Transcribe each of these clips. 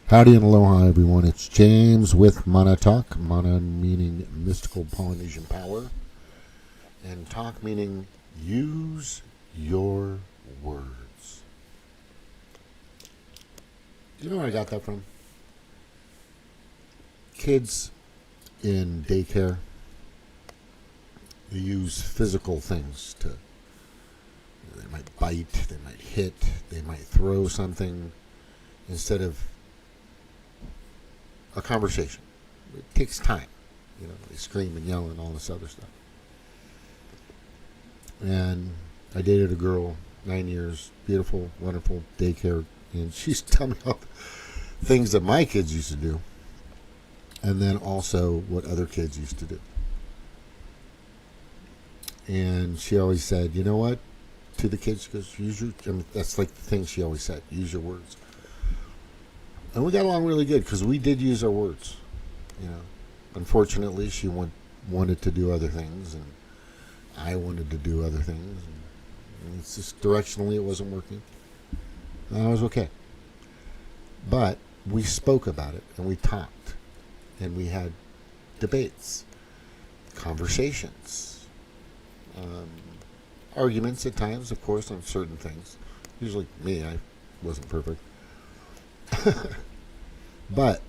Howdy and aloha, everyone. It's James with Mana Talk. Mana meaning mystical Polynesian power, and talk meaning use your words. Do you know where I got that from? Kids in daycare, they use physical things to, they might bite, they might hit, they might throw something instead of a conversation. It takes time. They scream and yell and all this other stuff. And I dated a girl, 9 years, beautiful, wonderful daycare, and she's telling me all the things that my kids used to do, and then also what other kids used to do. And she always said, you know what, to the kids, because that's like the thing she always said, use your words. And we got along really good because we did use our words. Unfortunately, she wanted to do other things, and I wanted to do other things. And it's just directionally it wasn't working. And I was okay. But we spoke about it, and we talked, and we had debates, conversations, arguments at times, of course, on certain things. Usually me, I wasn't perfect. But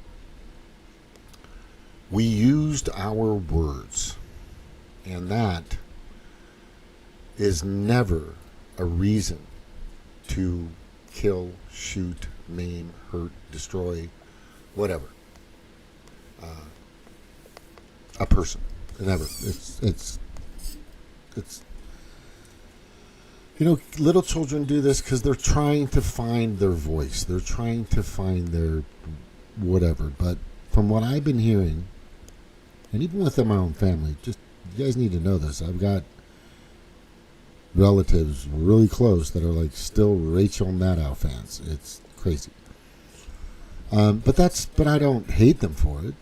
we used our words, and that is never a reason to kill, shoot, maim, hurt, destroy, whatever a person. Never. It's little children do this because they're trying to find their voice. They're trying to find their whatever. But from what I've been hearing, and even within my own family, just you guys need to know this. I've got relatives really close that are like still Rachel Maddow fans. It's crazy. But I don't hate them for it.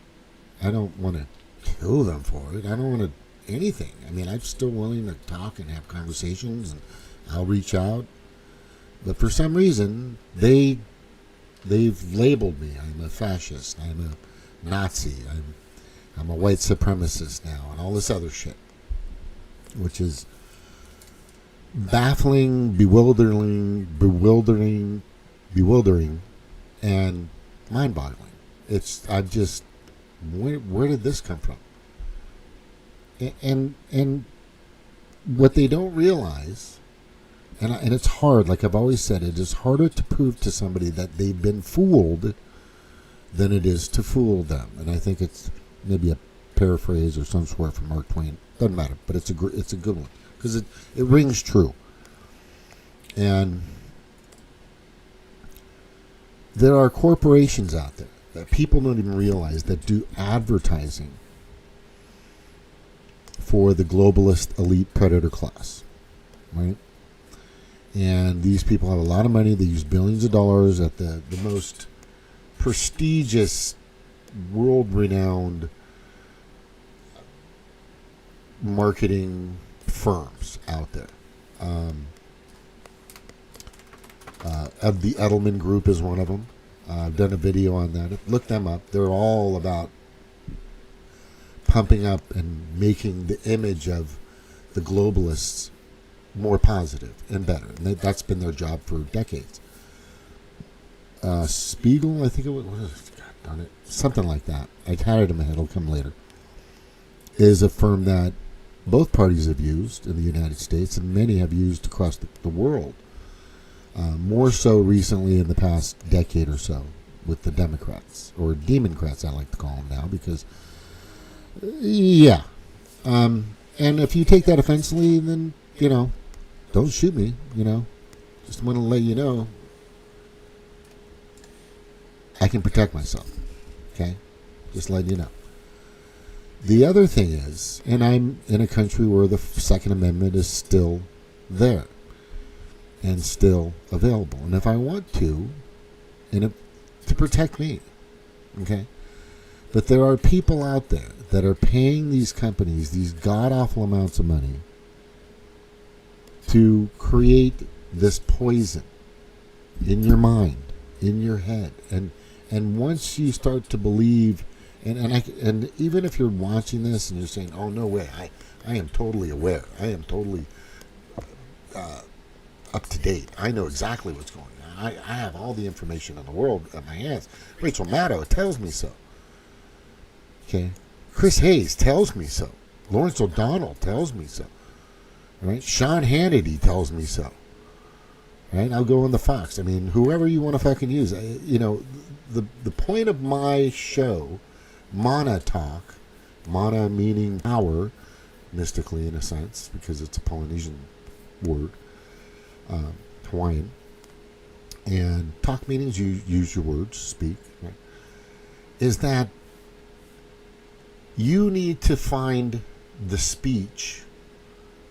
I don't want to kill them for it. I don't want to anything. I mean, I'm still willing to talk and have conversations, and I'll reach out. But for some reason, they've labeled me. I'm a fascist. I'm a Nazi. I'm a white supremacist now, and all this other shit, which is baffling, bewildering, and mind-boggling. Where did this come from? And what they don't realize, and it's hard, like I've always said, it is harder to prove to somebody that they've been fooled than it is to fool them. And I think it's maybe a paraphrase or some sort from Mark Twain. Doesn't matter, but it's a good one because it rings true. And there are corporations out there that people don't even realize that do advertising for the globalist elite predator class, right? And these people have a lot of money. They use billions of dollars at the most prestigious, world-renowned marketing firms out there. The Edelman Group is one of them. I've done a video on that. Look them up. They're all about pumping up and making the image of the globalists more positive and better. And that's been their job for decades. Spiegel, I think it was, God darn it, something like that. I had it in my head. It'll come later. Is a firm that both parties have used in the United States, and many have used across the world. More so recently in the past decade or so with the Democrats, or Demoncrats I like to call them now, because yeah. And if you take that offensively, then don't shoot me. Just want to let you know I can protect myself. Okay, just letting you know. The other thing is, and I'm in a country where the Second Amendment is still there and still available, and if I want to, to protect me, okay. But there are people out there that are paying these companies these god-awful amounts of money to create this poison in your mind, in your head, and And once you start to believe, and even if you're watching this and you're saying, "Oh no way, I am totally aware. I am totally up to date. I know exactly what's going on. I have all the information in the world at my hands. Rachel Maddow tells me so. Okay, Chris Hayes tells me so. Lawrence O'Donnell tells me so. Right? Sean Hannity tells me so. Right? I'll go on the Fox. I mean, whoever you want to fucking use. The point of my show, Mana Talk, Mana meaning power, mystically in a sense, because it's a Polynesian word, Hawaiian, and talk meanings, you use your words, speak, right? Is that you need to find the speech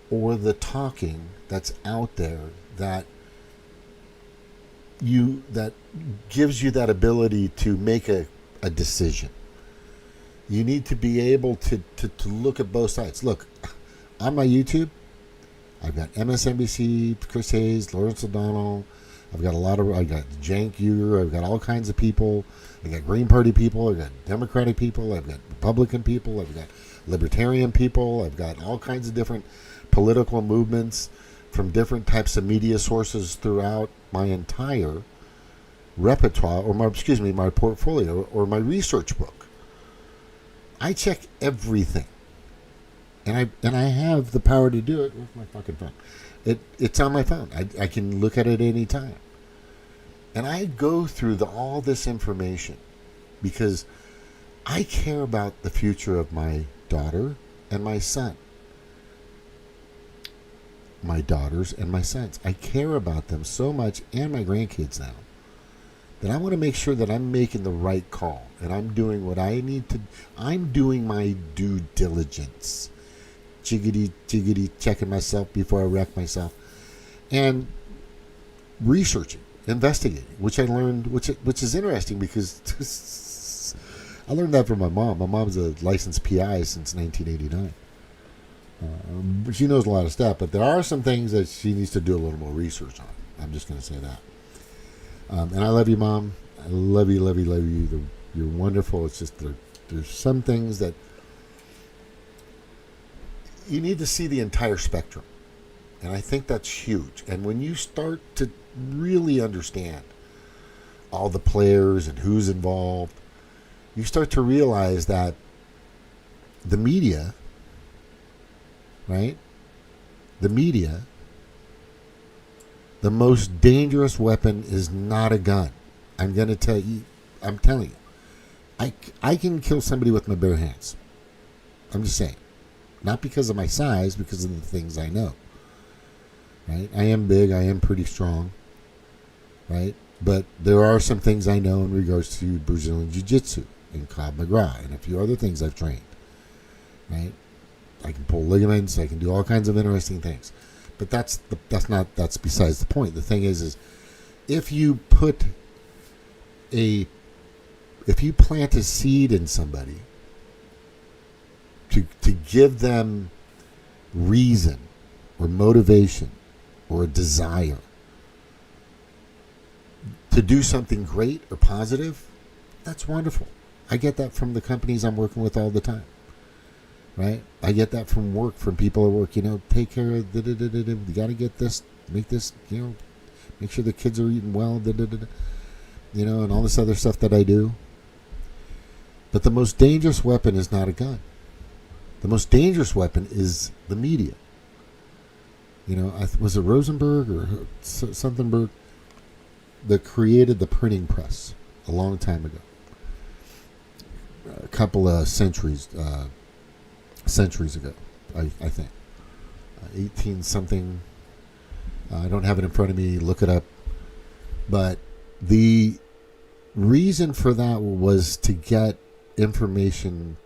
or the talking that's out there that gives you that ability to make a decision. You need to be able to look at both sides. Look, on my YouTube, I've got MSNBC, Chris Hayes, Lawrence O'Donnell. I've got Cenk Uygur. I've got all kinds of people. I've got Green Party people. I've got Democratic people. I've got Republican people. I've got Libertarian people. I've got all kinds of different political movements from different types of media sources throughout my entire repertoire, or my portfolio, or my research book. I check everything. And I have the power to do it with my fucking phone. It's on my phone. I can look at it any time. And I go through all this information because I care about the future of my daughter and my son. My daughters and my sons. I care about them so much, and my grandkids now, that I want to make sure that I'm making the right call and I'm doing what I need to. I'm doing my due diligence. Jiggity, checking myself before I wreck myself, and researching, investigating, which I learned, which is interesting because I learned that from my mom. My mom's a licensed PI since 1989. She knows a lot of stuff, but there are some things that she needs to do a little more research on. I'm just going to say that. And I love you, Mom. I love you. You're wonderful. It's just there's some things that you need to see the entire spectrum. And I think that's huge. And when you start to really understand all the players and who's involved, you start to realize that the media, right? The media, the most dangerous weapon is not a gun. I'm telling you. I can kill somebody with my bare hands. I'm just saying. Not because of my size, because of the things I know. Right? I am big. I am pretty strong. Right? But there are some things I know in regards to Brazilian Jiu-Jitsu and Krav Maga and a few other things I've trained. Right? I can pull ligaments. I can do all kinds of interesting things. But that's besides the point. The thing is if you plant a seed in somebody to give them reason or motivation or a desire to do something great or positive, that's wonderful. I get that from the companies I'm working with all the time. Right? I get that from work, from people at work, take care of, you got to get this, make this, make sure the kids are eating well, and all this other stuff that I do. But the most dangerous weapon is not a gun. The most dangerous weapon is the media. Was it Rosenberg or something that created the printing press a long time ago? A couple of centuries ago, I think. 18 something. I don't have it in front of me. Look it up. But the reason for that was to get information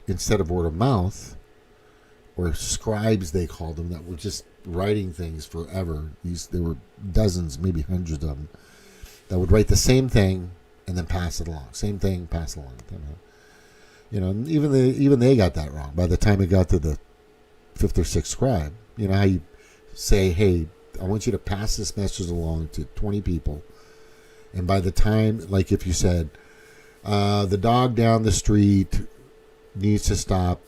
instead of word of mouth, or scribes they called them, that were just writing things forever. There were dozens, maybe hundreds of them, that would write the same thing and then pass it along. Same thing, pass it along. Even they got that wrong. By the time it got to the fifth or sixth scribe, how you say, hey, I want you to pass this message along to 20 people, And by the time, like if you said, the dog down the street needs to stop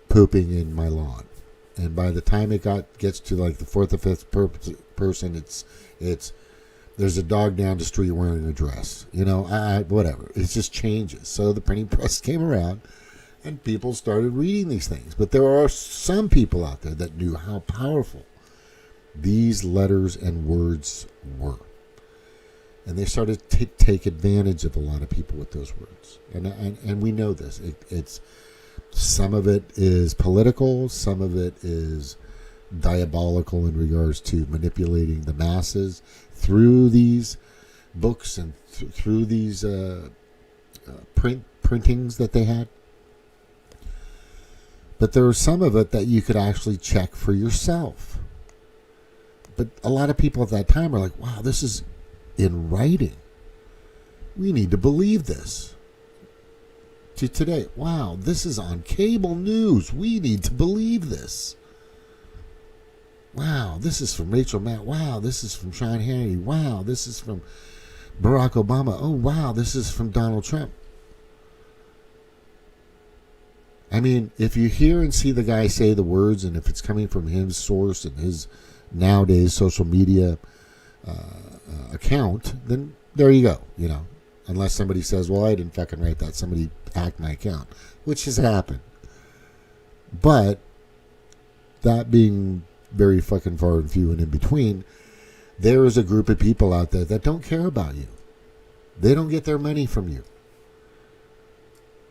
pooping in my lawn, and by the time it gets to like the fourth or fifth person, it's there's a dog down the street wearing a dress. Whatever. It just changes. So the printing press came around, and people started reading these things. But there are some people out there that knew how powerful these letters and words were. And they started to take advantage of a lot of people with those words. And we know this. It's some of it is political. Some of it is diabolical in regards to manipulating the masses through these books and through these printings that they had. But there was some of it that you could actually check for yourself. But a lot of people at that time are like, wow, this is in writing. We need to believe this. To today, wow, this is on cable news. We need to believe this. Wow, this is from Rachel Matt. Wow, this is from Sean Hannity. Wow, this is from Barack Obama. Oh, wow, this is from Donald Trump. I mean, if you hear and see the guy say the words, and if it's coming from his source and his nowadays social media account, then there you go, Unless somebody says, well, I didn't fucking write that. Somebody hacked my account, which has happened. But that being very fucking far and few and in between, there is a group of people out there that don't care about you. They don't get their money from you.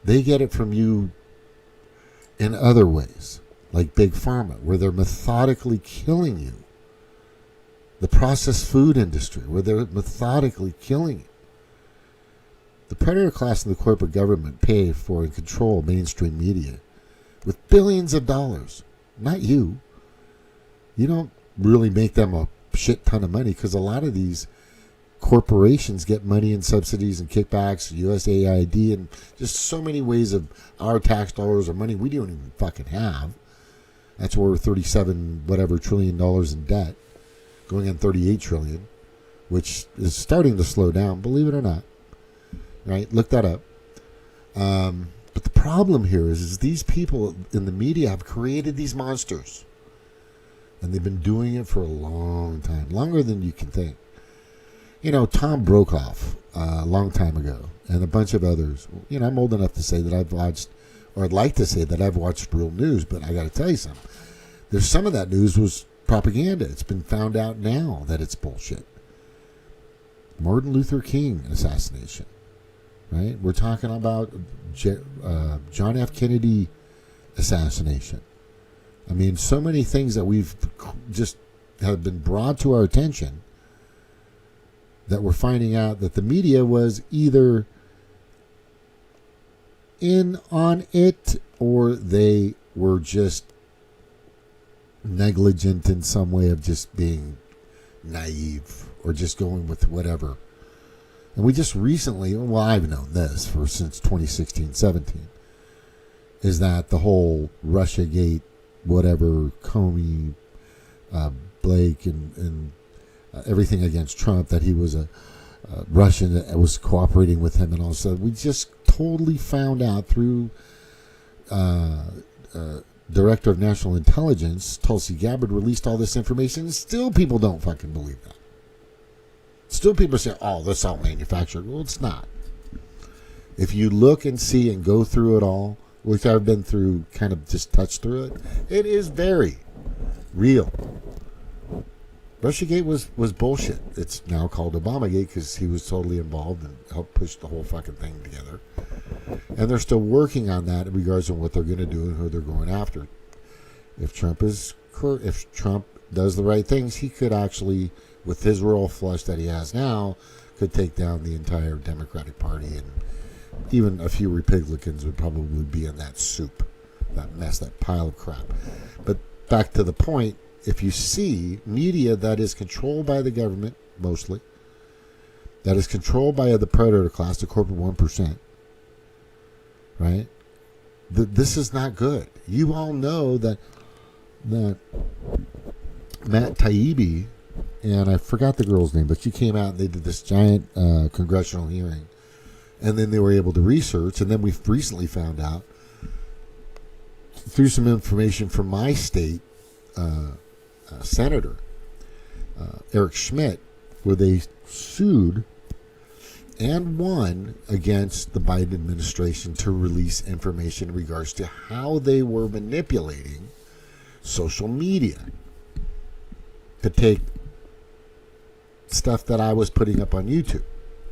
They get it from you in other ways, like Big Pharma, where they're methodically killing you. The processed food industry, where they're methodically killing you. The predator class and the corporate government pay for and control mainstream media with billions of dollars. Not you. You don't really make them a shit ton of money, because a lot of these corporations get money in subsidies and kickbacks, USAID, and just so many ways of our tax dollars or money we don't even fucking have. That's where we're 37 whatever trillion dollars in debt, going on 38 trillion, which is starting to slow down, believe it or not. Right? Look that up. But the problem here is these people in the media have created these monsters. And they've been doing it for a long time, longer than you can think. Tom Brokaw, a long time ago, and a bunch of others. I'm old enough to say that I've watched, or I'd like to say that I've watched real news, but I got to tell you something. There's some of that news was propaganda. It's been found out now that it's bullshit. Martin Luther King assassination, right? We're talking about John F. Kennedy assassination. I mean, so many things that we've just have been brought to our attention that we're finding out that the media was either in on it, or they were just negligent in some way of just being naive or just going with whatever. And we just recently, well, I've known this since 2016-17, is that the whole Russiagate, whatever, Comey, Blake, and everything against Trump, that he was a Russian that was cooperating with him and all. So we just totally found out through Director of National Intelligence, Tulsi Gabbard, released all this information, and still people don't fucking believe that. Still people say, oh, this is all manufactured. Well, it's not. If you look and see and go through it all, which I've been through, kind of just touched through it, it is very real. Russiagate was bullshit. It's now called Obamagate because he was totally involved and helped push the whole fucking thing together. And they're still working on that in regards to what they're going to do and who they're going after. If Trump does the right things, he could actually, with his royal flush that he has now, could take down the entire Democratic Party, and even a few Republicans would probably be in that soup, that mess, that pile of crap. But back to the point, if you see media that is controlled by the government, mostly, that is controlled by the predator class, the corporate 1%, right? This is not good. You all know that Matt Taibbi and I forgot the girl's name, but she came out and they did this giant congressional hearing, and then they were able to research, and then we've recently found out through some information from my state senator, Eric Schmidt, where they sued and won against the Biden administration to release information in regards to how they were manipulating social media to take stuff that I was putting up on YouTube,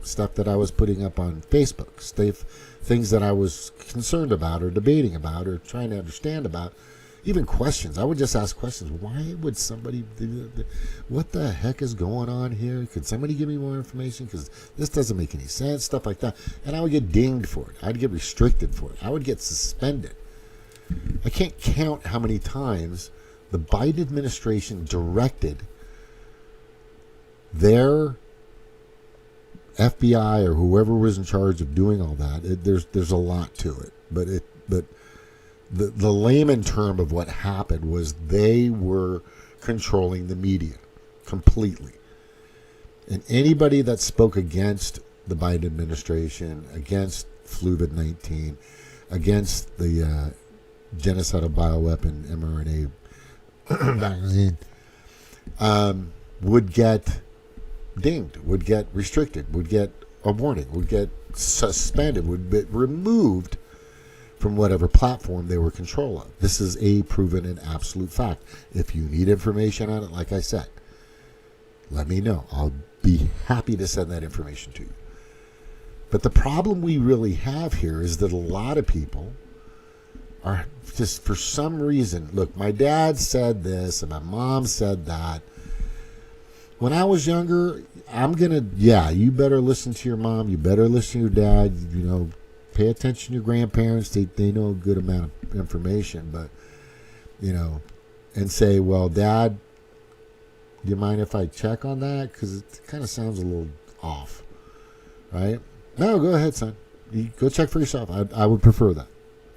stuff that I was putting up on Facebook, things that I was concerned about or debating about or trying to understand about, even questions. I would just ask questions. Why would somebody what the heck is going on here? Could somebody give me more information? Because this doesn't make any sense, stuff like that. And I would get dinged for it. I'd get restricted for it. I would get suspended. I can't count how many times the Biden administration directed their FBI or whoever was in charge of doing all that. There's a lot to it, but the layman term of what happened was they were controlling the media completely, and anybody that spoke against the Biden administration, against COVID-19, against the genocidal bioweapon mRNA vaccine, would get dinged, would get restricted, would get a warning, would get suspended, would be removed from whatever platform they were control of. This is a proven and absolute fact. If you need information on it, like I said, let me know. I'll be happy to send that information to you. But the problem we really have here is that a lot of people are just, for some reason, look, my dad said this and my mom said that. When I was younger, you better listen to your mom, you better listen to your dad, pay attention to your grandparents. They know a good amount of information, but, and say, well, Dad, do you mind if I check on that? Because it kind of sounds a little off, right? No, go ahead, son. You go check for yourself. I would prefer that,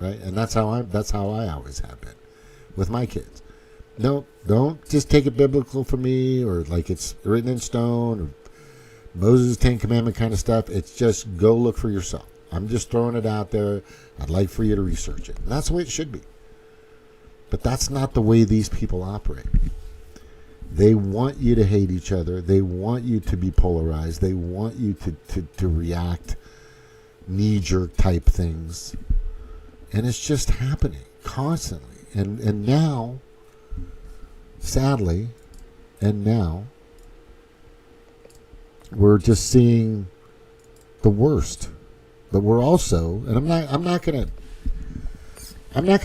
right? And that's how I always have been with my kids. No, don't just take it biblical for me or like it's written in stone or Moses' 10 Commandment kind of stuff. It's just go look for yourself. I'm just throwing it out there. I'd like for you to research it. And that's the way it should be. But that's not the way these people operate. They want you to hate each other. They want you to be polarized. They want you to react knee-jerk type things. And it's just happening constantly. And now, sadly, we're just seeing the worst. But we're also, and I'm not gonna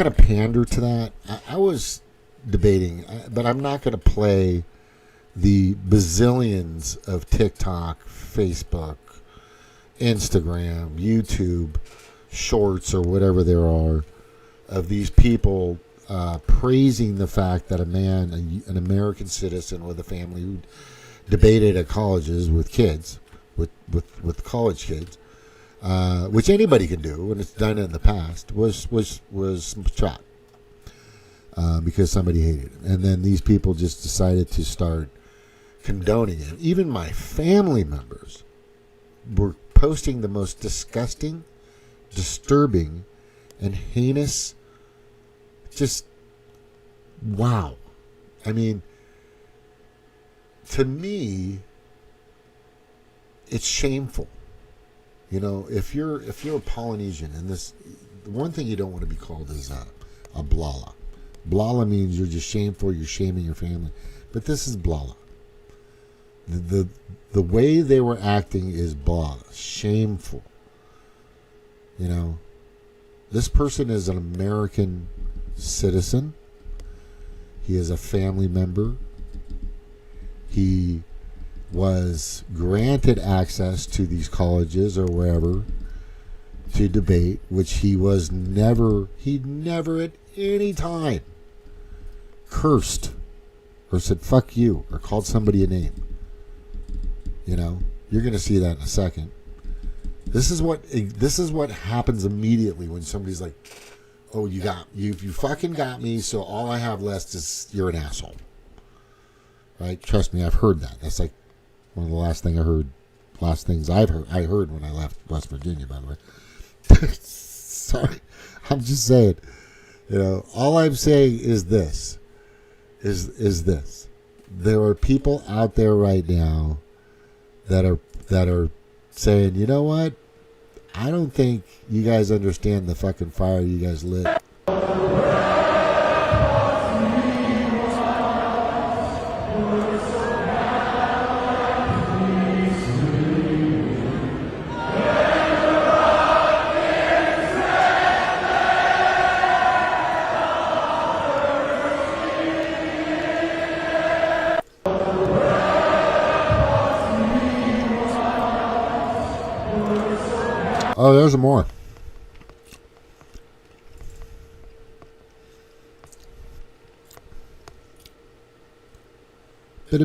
pander to that. I was debating, but I'm not gonna play the bazillions of TikTok, Facebook, Instagram, YouTube, Shorts, or whatever there are, of these people praising the fact that an American citizen with a family who debated at colleges with kids, with college kids. Which anybody can do, and it's done in the past, was shot because somebody hated it. And then these people just decided to start condoning it. Even my family members were posting the most disgusting, disturbing, and heinous, just, wow. I mean, to me, it's shameful. If you're a Polynesian, and the one thing you don't want to be called is a blala. Blala means you're just shameful, you're shaming your family. But this is blala. The way they were acting is blala, shameful. This person is an American citizen. He is a family member. He was granted access to these colleges or wherever to debate, which he never at any time cursed or said fuck you or called somebody a name. You're going to see that in a second. This is what happens immediately when somebody's like, oh, you fucking got me, so all I have left is you're an asshole. Right? Trust me, I've heard that. That's like one of the last things I heard when I left West Virginia, by the way. Sorry. I'm just saying, all I'm saying is this. Is this. There are people out there right now that are saying, you know what? I don't think you guys understand the fucking fire you guys lit. Oh, there's more. Why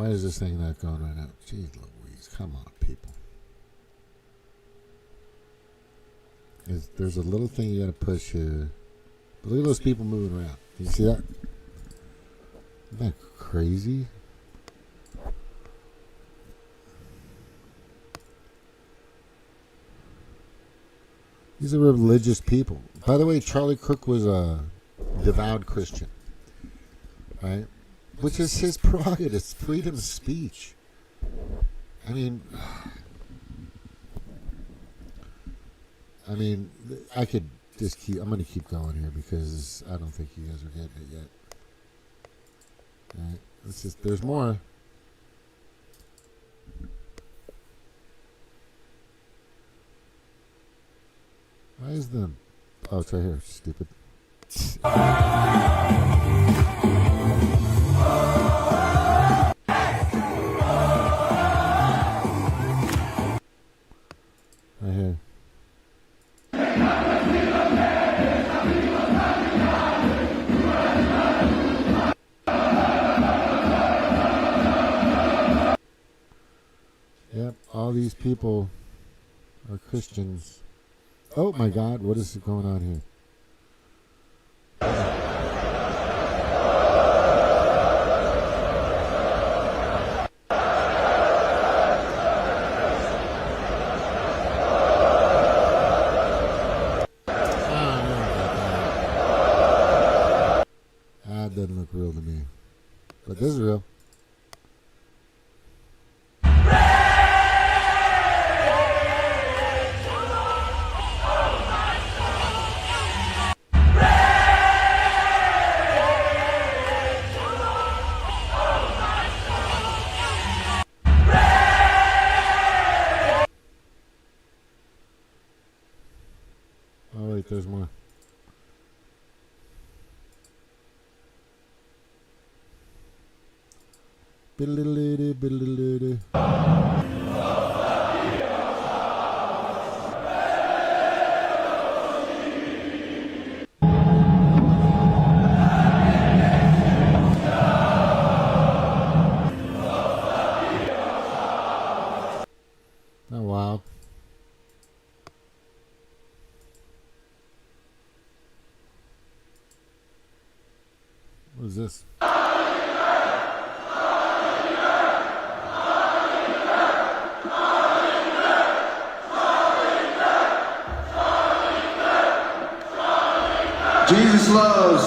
is this thing not going right now? Jeez Louise, come on, people. There's a little thing you gotta push here. But look at those people moving around. Can you see that? Isn't that crazy? These are religious people. By the way, Charlie Kirk was a devout Christian, right? Which is his prerogative. It's freedom of speech. I mean, I could just keep. I'm going to keep going here because I don't think you guys are getting it yet. All right, there's more. Why is the... Oh, it's right here. Stupid. Right here. Yep, all these people are Christians. Oh my God, what is going on here? That doesn't look real to me. But this is real. Oh wait, there's more. Biddle-diddle-diddle, biddle-diddle-diddle. Oh wow. What is this? Jesus loves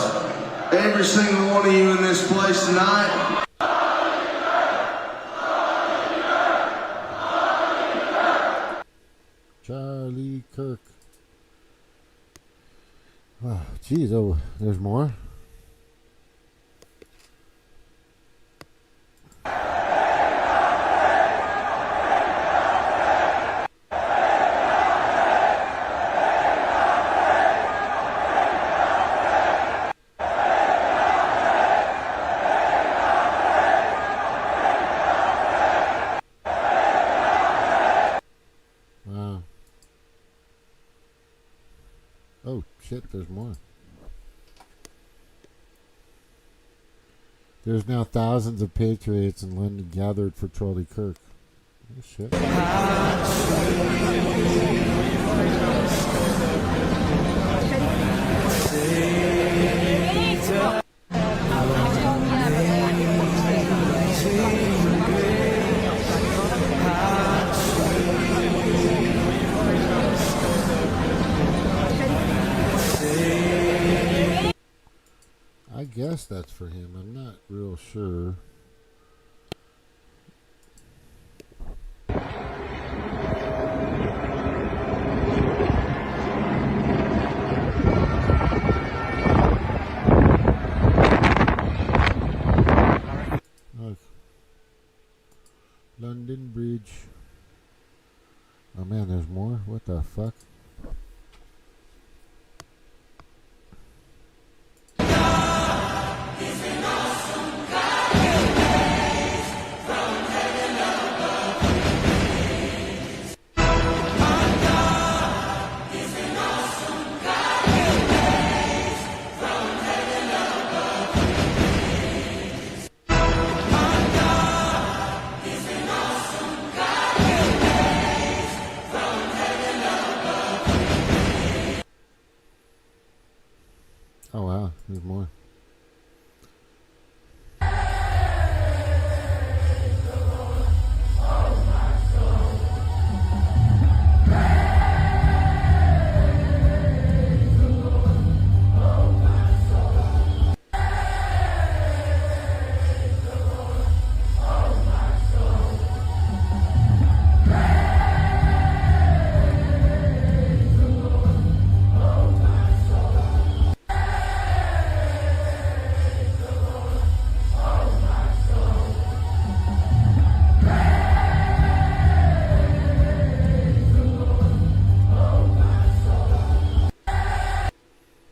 every single one of you in this place tonight. Charlie Kirk. Oh, geez, oh, there's more. Wow. Oh, shit, there's more. There's now thousands of patriots in London gathered for Charlie Kirk. Oh, shit. guess that's for him. I'm not real sure. Look. London Bridge. Oh man, there's more? What the fuck? Oh wow, there's more.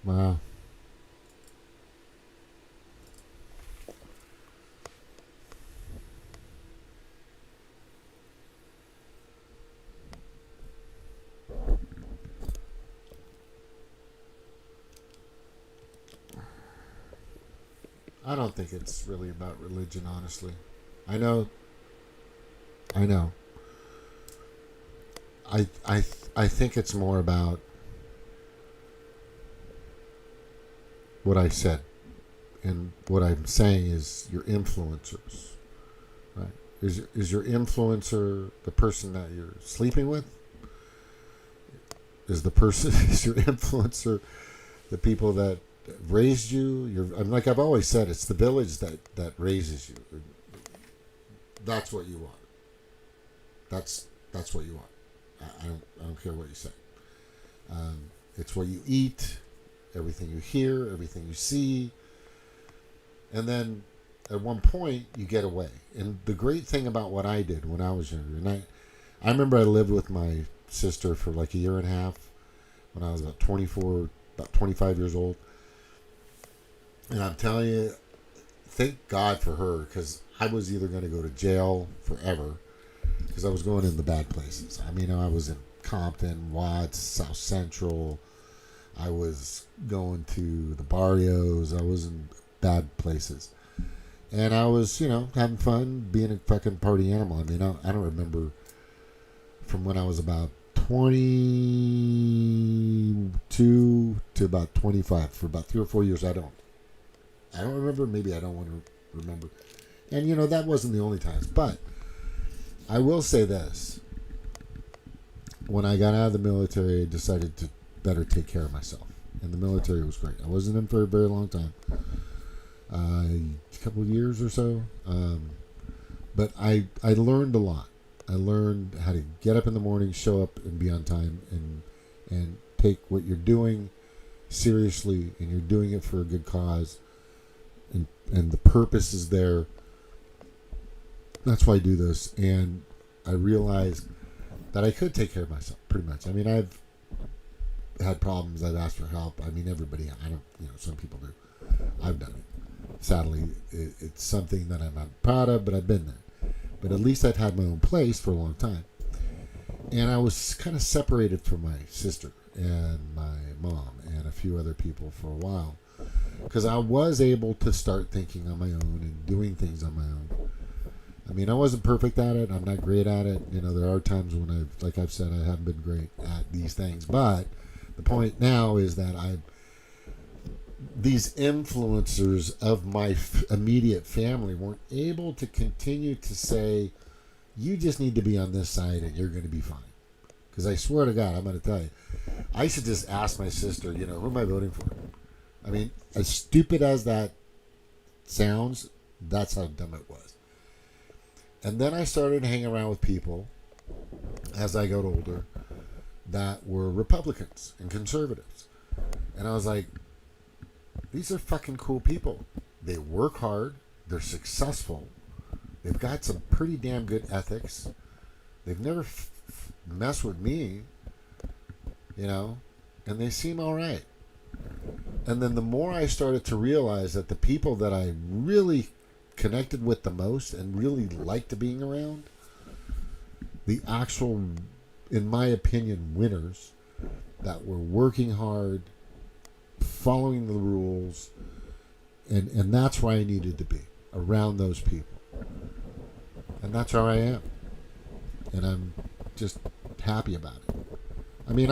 Wow. I don't think it's really about religion, honestly. I know. I know. I think it's more about what I said, and what I'm saying is your influencers, right? Is your influencer the person that you're sleeping with? Is the person is your influencer the people that raised you? I'm like I've always said, it's the village that raises you. That's what you want. That's what you want. I don't care what you say. It's what you eat, everything you hear, everything you see, and then at one point you get away. And the great thing about what I did when I was younger, and I remember I lived with my sister for like a year and a half when I was about 24, about 25 years old. And I'm telling you, thank God for her, because I was either going to go to jail forever because I was going in the bad places. I mean, I was in Compton, Watts, South Central. I was going to the barrios. I was in bad places. And I was, having fun, being a fucking party animal. I mean, I don't remember from when I was about 22 to about 25. For about 3 or 4 years, I don't remember. Maybe I don't want to remember. And, that wasn't the only times. But I will say this. When I got out of the military, I decided to better take care of myself. And the military was great. I wasn't in for a very long time. A couple of years or so. But I learned a lot. I learned how to get up in the morning, show up, and be on time, and take what you're doing seriously, and you're doing it for a good cause, and the purpose is there. That's why I do this. And I realized that I could take care of myself, pretty much. I mean, I've had problems. I've asked for help. I mean, everybody, I don't, some people do. I've done it. Sadly, it's something that I'm not proud of, but I've been there. But at least I've had my own place for a long time. And I was kind of separated from my sister and my mom and a few other people for a while, because I was able to start thinking on my own and doing things on my own. I mean, I wasn't perfect at it. I'm not great at it. There are times when like I've said, I haven't been great at these things. But the point now is that these influencers of my immediate family weren't able to continue to say, you just need to be on this side and you're going to be fine. Because I swear to God, I'm going to tell you, I should just ask my sister, who am I voting for? I mean, as stupid as that sounds, that's how dumb it was. And then I started hanging around with people as I got older that were Republicans and conservatives. And I was like, these are fucking cool people. They work hard. They're successful. They've got some pretty damn good ethics. They've never messed with me, you know, and they seem all right. And then the more I started to realize that the people that I really connected with the most and really liked being around, the actual, in my opinion, winners that were working hard, following the rules, and that's where I needed to be, around those people. And that's where I am. And I'm just happy about it. I mean,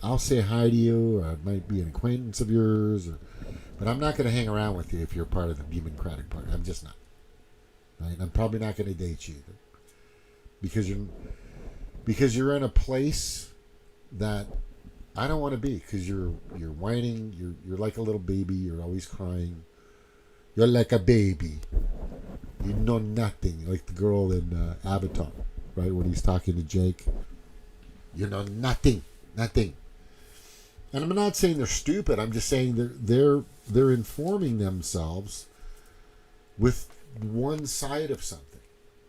I'll say hi to you, or I might be an acquaintance of yours, but I'm not going to hang around with you if you're part of the Demoncratic Party. I'm just not. Right? I'm probably not going to date you either. Because you're in a place that I don't want to be, because you're whining, you're like a little baby, you're always crying. You're like a baby. You know nothing, like the girl in Avatar, right? When he's talking to Jake. You know nothing. And I'm not saying they're stupid. I'm just saying they're informing themselves with one side of something.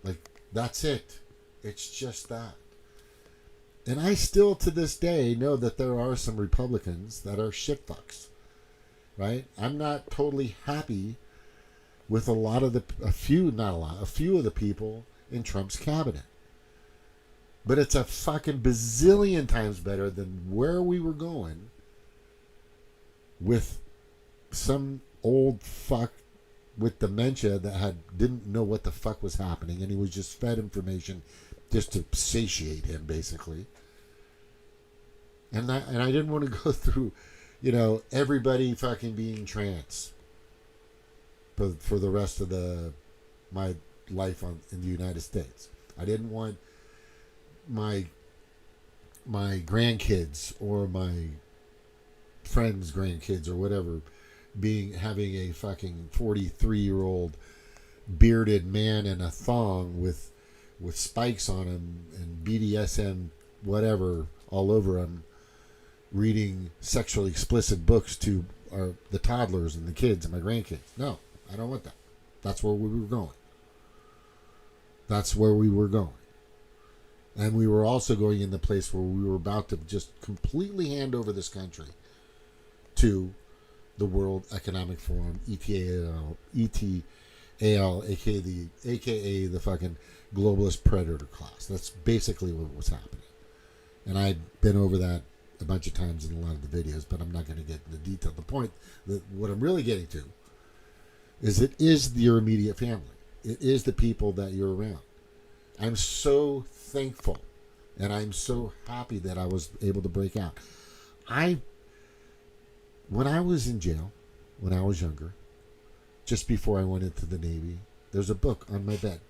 Like, that's it. It's just that. And I still, to this day, know that there are some Republicans that are shitfucks, right? I'm not totally happy with a few of the people in Trump's cabinet. But it's a fucking bazillion times better than where we were going with some old fuck with dementia that didn't know what the fuck was happening, and he was just fed information just to satiate him, basically. And I didn't want to go through, everybody fucking being trans for the rest of my life in the United States. I didn't want my grandkids or my friends' grandkids or whatever having a fucking 43-year-old bearded man in a thong with spikes on him and BDSM whatever all over him, reading sexually explicit books to the toddlers and the kids and my grandkids. No, I don't want that. That's where we were going. And we were also going in the place where we were about to just completely hand over this country to the World Economic Forum, ETAL, aka the fucking globalist predator class. That's basically what was happening. And I've been over that a bunch of times in a lot of the videos, but I'm not going to get into detail. The point that what I'm really getting to is it is your immediate family. It is the people that you're around. I'm so thankful and I'm so happy that I was able to break out. When I was in jail, when I was younger, just before I went into the Navy, there's a book on my bed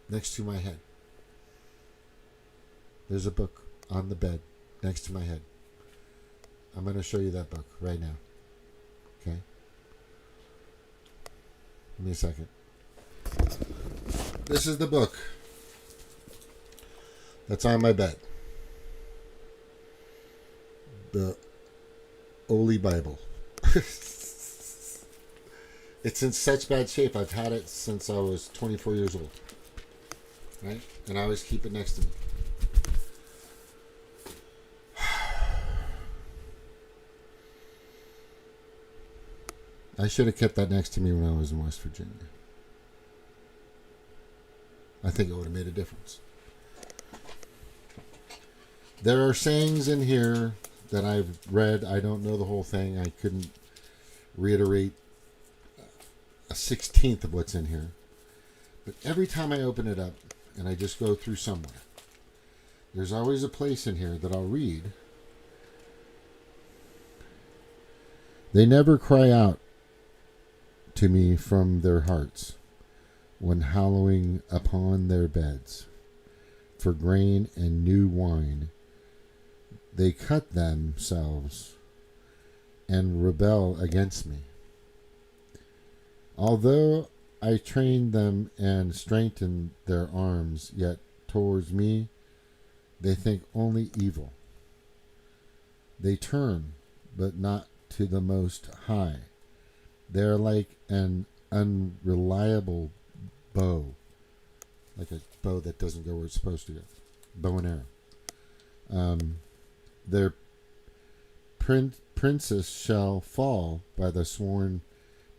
next to my head. There's a book on the bed next to my head. I'm going to show you that book right now. Okay? Give me a second. This is the book that's on my bed. The Holy Bible. It's in such bad shape. I've had it since I was 24 years old. Right? And I always keep it next to me. I should have kept that next to me when I was in West Virginia. I think it would have made a difference. There are sayings in here that I've read. I don't know the whole thing. I couldn't reiterate a 16th of what's in here. But every time I open it up and I just go through somewhere, there's always a place in here that I'll read. They never cry out to me from their hearts when hallowing upon their beds for grain and new wine. They cut themselves and rebel against me. Although I trained them and strengthened their arms, yet towards me they think only evil. They turn, but not to the Most High. They are like an unreliable bow, like a bow that doesn't go where it's supposed to go. Bow and arrow. Their princess shall fall by the sworn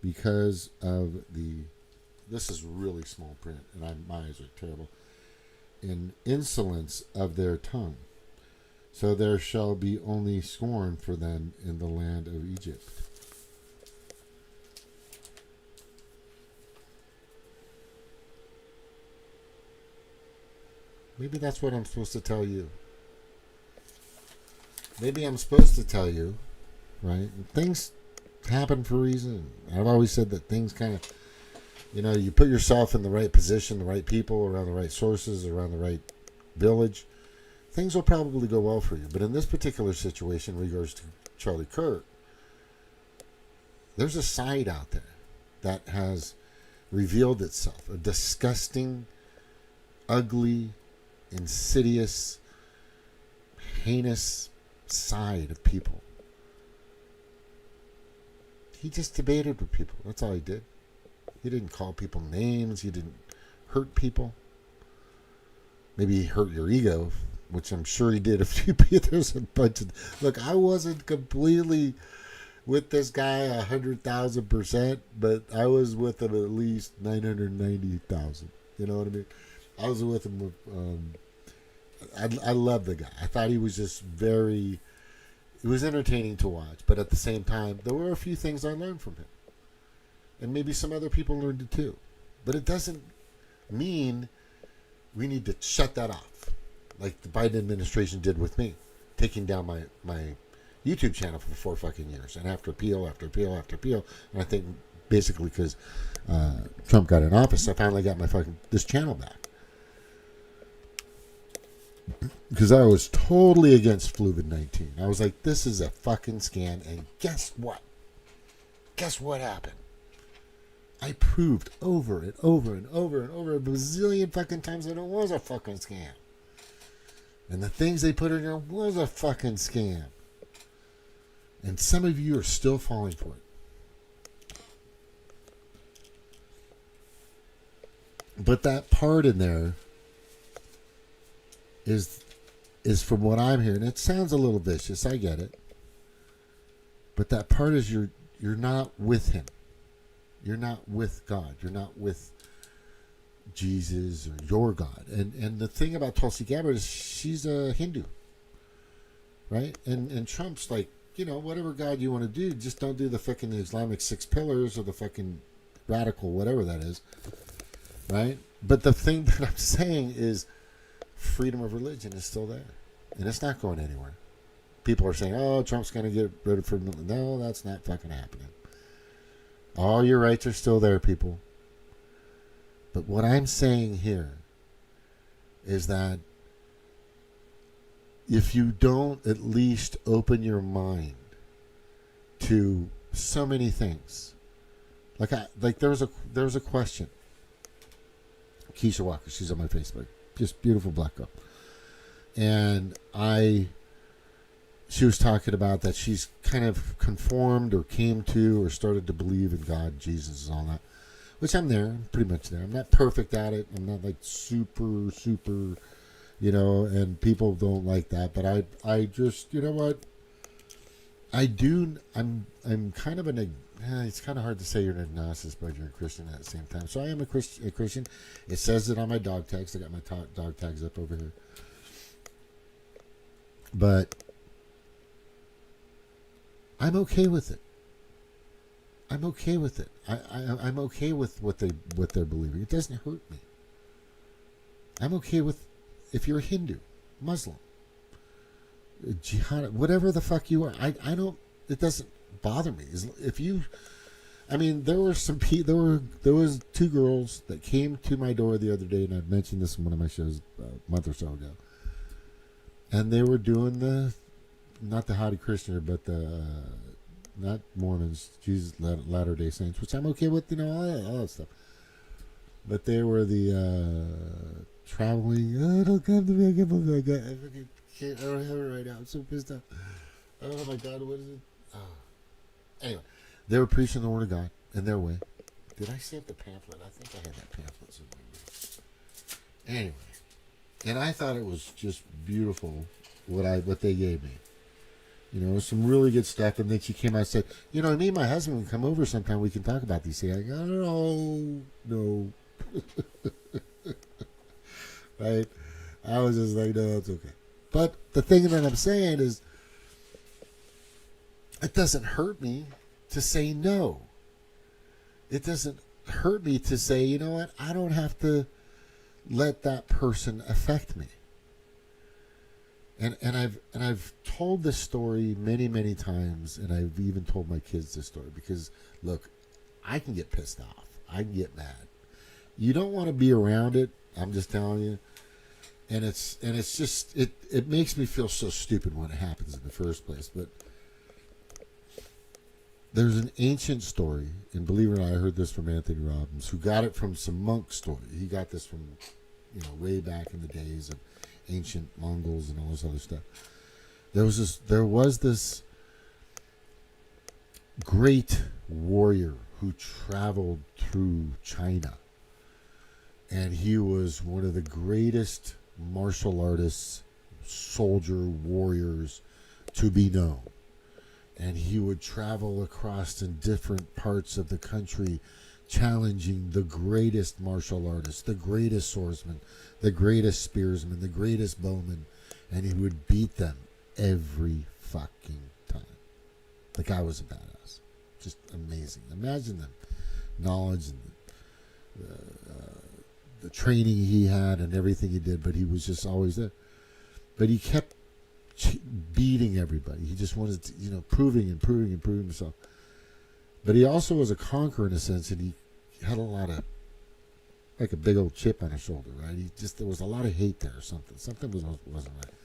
because of the. This is really small print, and my eyes are terrible. In insolence of their tongue. So there shall be only scorn for them in the land of Egypt. Maybe that's what I'm supposed to tell you. Maybe I'm supposed to tell you, right? Things happen for a reason. I've always said that things kind of, you put yourself in the right position, the right people, around the right sources, around the right village, things will probably go well for you. But in this particular situation, in regards to Charlie Kirk, there's a side out there that has revealed itself. A disgusting, ugly, insidious, heinous side of people. He just debated with people. That's all he did. He didn't call people names. He didn't hurt people. Maybe he hurt your ego, which I'm sure he did a few people. There's a bunch of... Look, I wasn't completely with this guy 100,000%, but I was with him at least 990,000. You know what I mean? I was with him with... I love the guy. I thought he was just very... It was entertaining to watch, but at the same time, there were a few things I learned from him. And maybe some other people learned it too. But it doesn't mean we need to shut that off, like the Biden administration did with me, taking down my YouTube channel for 4 fucking years. And after appeal, after appeal, after appeal, and I think basically because Trump got in office, I finally got this channel back. Because I was totally against Fluvid-19. I was like, this is a fucking scam. And guess what? Guess what happened? I proved over and over and over and over a bazillion fucking times that it was a fucking scam. And the things they put in there was a fucking scam. And some of you are still falling for it. But that part in there is from what I'm hearing. It sounds a little vicious, I get it. But that part is you're not with him. You're not with God. You're not with Jesus or your God. And the thing about Tulsi Gabbard is she's a Hindu. Right? And Trump's like, whatever God you want to do, just don't do the fucking Islamic 6 pillars or the fucking radical, whatever that is. Right? But the thing that I'm saying is freedom of religion is still there. And it's not going anywhere. People are saying, oh, Trump's going to get rid of freedom. No, that's not fucking happening. All your rights are still there, people. But what I'm saying here is that if you don't at least open your mind to so many things, like there was a question. Keisha Walker, she's on my Facebook, just beautiful black girl, and she was talking about that she's kind of conformed or came to or started to believe in God, Jesus, and all that. Which I'm there. I'm pretty much there. I'm not perfect at it. I'm not like super, and people don't like that. But I just, you know what? I do. I'm kind of it's kind of hard to say you're an agnostic, but you're a Christian at the same time. So I am a Christian. It says it on my dog tags. I got my dog tags up over here. But I'm okay with it. I'm okay with it. I'm okay with what they're believing. It doesn't hurt me. I'm okay with if you're a Hindu, Muslim, jihad, whatever the fuck you are. I don't. It doesn't bother me. If you, there were there was 2 girls that came to my door the other day, and I've mentioned this in one of my shows a month or so ago, and they were doing not the Hare Krishna, but the not Mormons, Jesus, Latter-day Saints, which I'm okay with, all that stuff. But they were the traveling. Oh, don't come to me! I don't have it right now. I'm so pissed off. Oh my God, what is it? Oh. Anyway, they were preaching the word of God in their way. Did I save the pamphlet? I think I had that pamphlet somewhere. Anyway, and I thought it was just beautiful what they gave me. Some really good stuff. And then she came out and said, me and my husband would come over sometime. We can talk about these things. I go, no. Right? I was just like, no, it's okay. But the thing that I'm saying is, it doesn't hurt me to say no. It doesn't hurt me to say, you know what? I don't have to let that person affect me. And I've told this story many, many times, and I've even told my kids this story because, look, I can get pissed off. I can get mad. You don't want to be around it. I'm just telling you. And it's just it makes me feel so stupid when it happens in the first place. But there's an ancient story, and believe it or not, I heard this from Anthony Robbins, who got it from some monk story. He got this from way back in the days of ancient Mongols and all this other stuff. There was this great warrior who traveled through China, and he was one of the greatest martial artists, soldier, warriors to be known. And he would travel across in different parts of the country, challenging the greatest martial artists, the greatest swordsman, the greatest spearsman, the greatest bowman, and he would beat them every fucking time. The guy was a badass. Just amazing. Imagine the knowledge and the training he had and everything he did, but he was just always there. But he kept beating everybody. He just wanted to, proving himself. But he also was a conqueror in a sense, and he had a lot of, like a big old chip on his shoulder, right? There was a lot of hate there or something. Something wasn't right.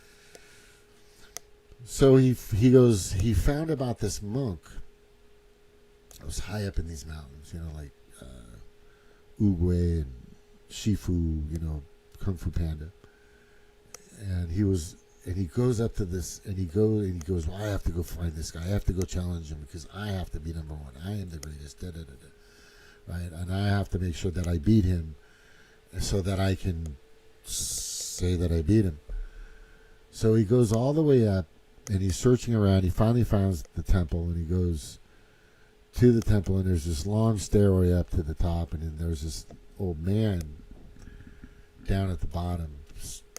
So he found about this monk that was high up in these mountains, like Uguay and Shifu, Kung Fu Panda. And he goes up to this, and he goes, well, I have to go find this guy. I have to go challenge him because I have to be number one. I am the greatest, right? And I have to make sure that I beat him so that I can say that I beat him. So he goes all the way up, and he's searching around. He finally finds the temple, and he goes to the temple, and there's this long stairway up to the top, and then there's this old man down at the bottom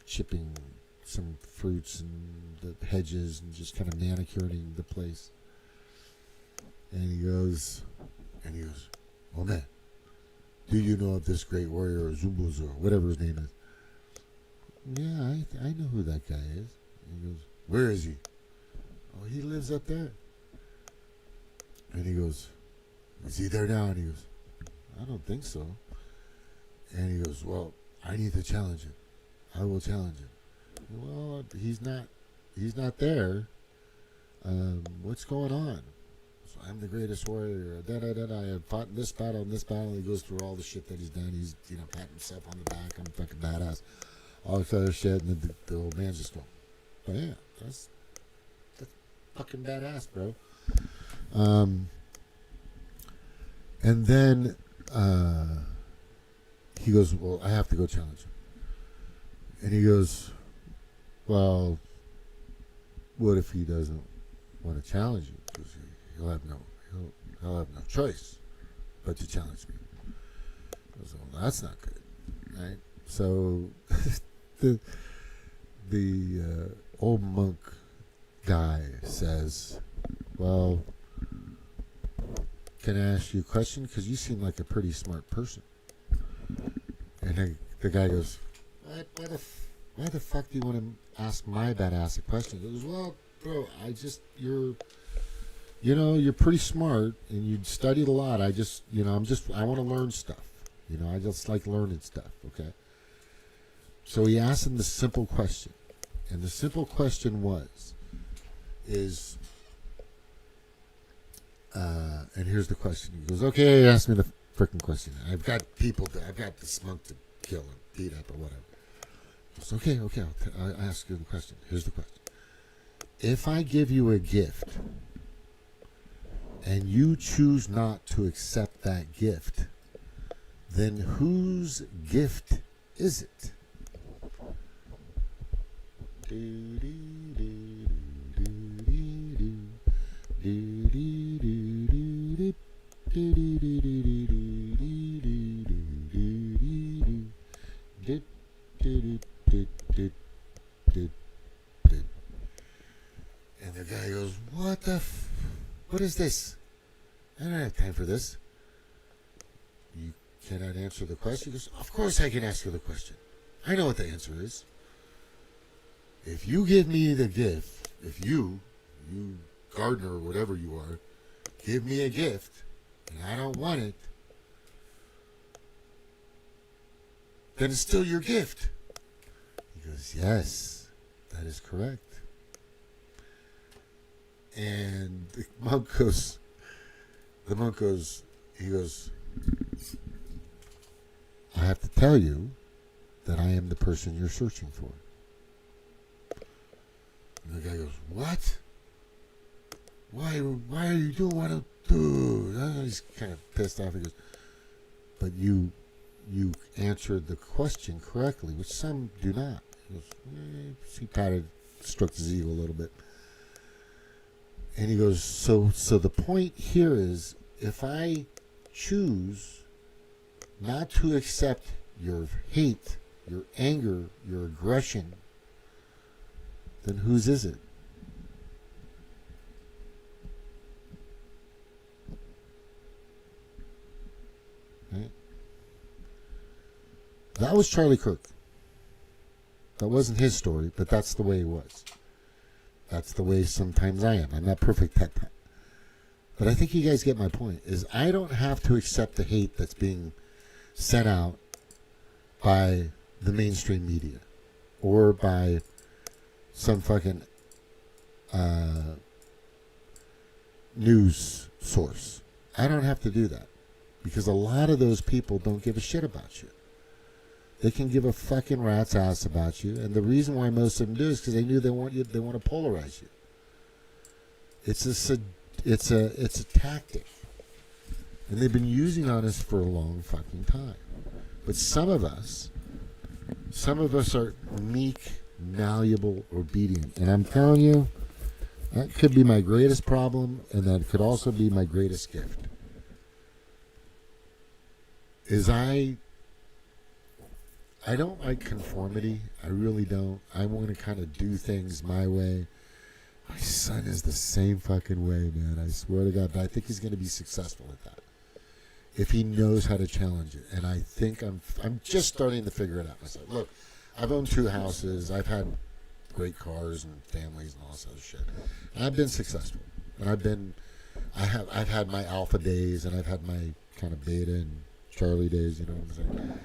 chipping some fruits and the hedges and just kind of manicuring the place. And he goes, oh man, do you know of this great warrior, Zumbuz, or whatever his name is? Yeah, I know who that guy is. And he goes, where is he? Oh, he lives up there. And he goes, is he there now? And he goes, I don't think so. And he goes, well, I need to challenge him. I will challenge him. Well, he's not there. What's going on? So I'm the greatest warrior. I have fought in this battle and this battle. And he goes through all the shit that he's done. He's patting himself on the back. I'm fucking badass. All this other shit, and the old man's just going, oh yeah, that's fucking badass, bro. And then he goes, well, I have to go challenge him. And he goes, well, what if he doesn't want to challenge you? Because he'll have no choice but to challenge me. I goes, well, that's not good, right? So the old monk guy says, well, can I ask you a question? Because you seem like a pretty smart person. And the guy goes, why the fuck do you want to ask my badass a question? He goes, well, bro, you're pretty smart and you studied a lot. I want to learn stuff. I just like learning stuff, okay? So he asked him the simple question. And the simple question is And here's the question. He goes, okay, ask me the freaking question. I've got this monk to kill and beat up or whatever. He goes, okay, I'll ask you the question. Here's the question. If I give you a gift and you choose not to accept that gift, then whose gift is it? And the guy goes, what is this? I don't have time for this. You cannot answer the question? He goes, of course I can answer the question. I know what the answer is. If you give me the gift, if you gardener or whatever you are, give me a gift, and I don't want it, then it's still your gift. He goes, yes, that is correct. And the monk goes, he goes, I have to tell you that I am the person you're searching for. And the guy goes, what? Why are you doing what I do? He's kind of pissed off. He goes, but you answered the question correctly, which some do not. He goes, he stroked his ego a little bit. And he goes, so the point here is, if I choose not to accept your hate, your anger, your aggression, then whose is it? Right? That was Charlie Kirk. That wasn't his story, but that's the way he was. That's the way sometimes I am. I'm not perfect at that. But I think you guys get my point, is I don't have to accept the hate that's being sent out by the mainstream media or by some fucking news source. I don't have to do that because a lot of those people don't give a shit about you. They can give a fucking rat's ass about you, and the reason why most of them do is because they knew they want to polarize you. It's a tactic, and they've been using on us for a long fucking time. But some of us are meek, malleable, obedient, and I'm telling you, that could be my greatest problem, and that could also be my greatest gift. I don't like conformity. I really don't. I want to kind of do things my way. My son is the same fucking way, man. I swear to God. But I think he's going to be successful at that if he knows how to challenge it. And I think I'm just starting to figure it out myself. Look, I've owned 2 houses. I've had great cars and families and all this other shit. And I've been successful. And I've had my alpha days, and I've had my kind of beta and Charlie days. You know what I'm saying?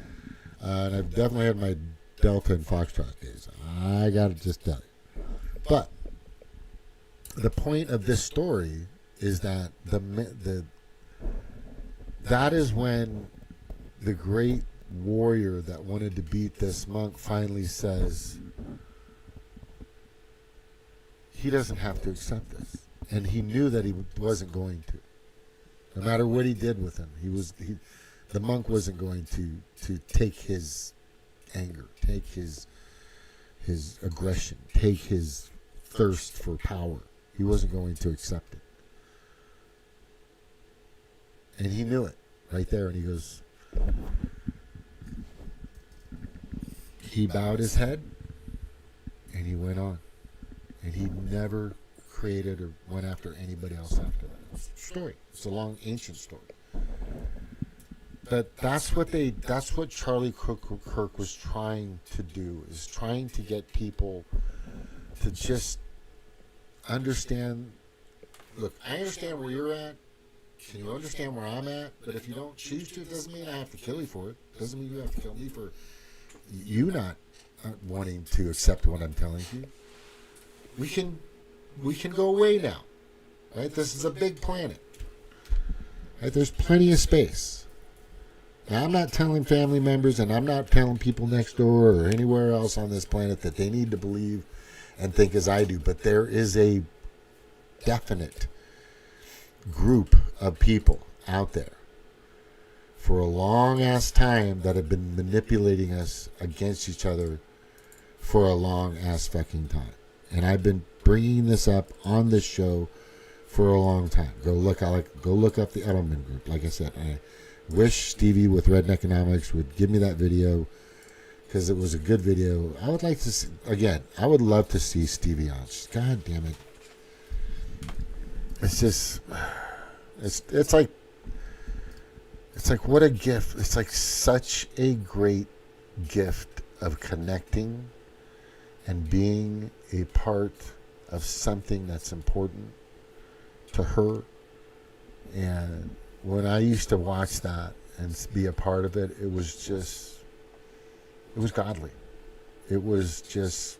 And I've definitely had my Delta and Foxtrot days. I gotta just tell you. But the point of this story is that that is when the great warrior that wanted to beat this monk finally says he doesn't have to accept this, and he knew that he wasn't going to. No matter what he did with him, the monk wasn't going to take his anger, take his aggression, take his thirst for power. He wasn't going to accept it. And he knew it right there. And he goes, he bowed his head and he went on. And he never created or went after anybody else after that. It's a story. It's a long, ancient story. But that's what Charlie Kirk was trying to do, is trying to get people to just understand. Look, I understand where you're at. Can you understand where I'm at? But if you don't choose to, it doesn't mean I have to kill you for it. It doesn't mean you have to kill me for you not wanting to accept what I'm telling you. We can go away now, right? This is a big planet. Right? There's plenty of space. Now, I'm not telling family members and I'm not telling people next door or anywhere else on this planet that they need to believe and think as I do, but there is a definite group of people out there for a long ass time that have been manipulating us against each other for a long ass fucking time. And I've been bringing this up on this show for a long time. Go look up the Edelman group. Like I said, I wish Stevie with Red Economics would give me that video because it was a good video. I would like to see, again, I would love to see Stevie on. God damn it. It's just, it's like what a gift. It's like such a great gift of connecting and being a part of something that's important to her. And when I used to watch that and be a part of it, it was godly. It was just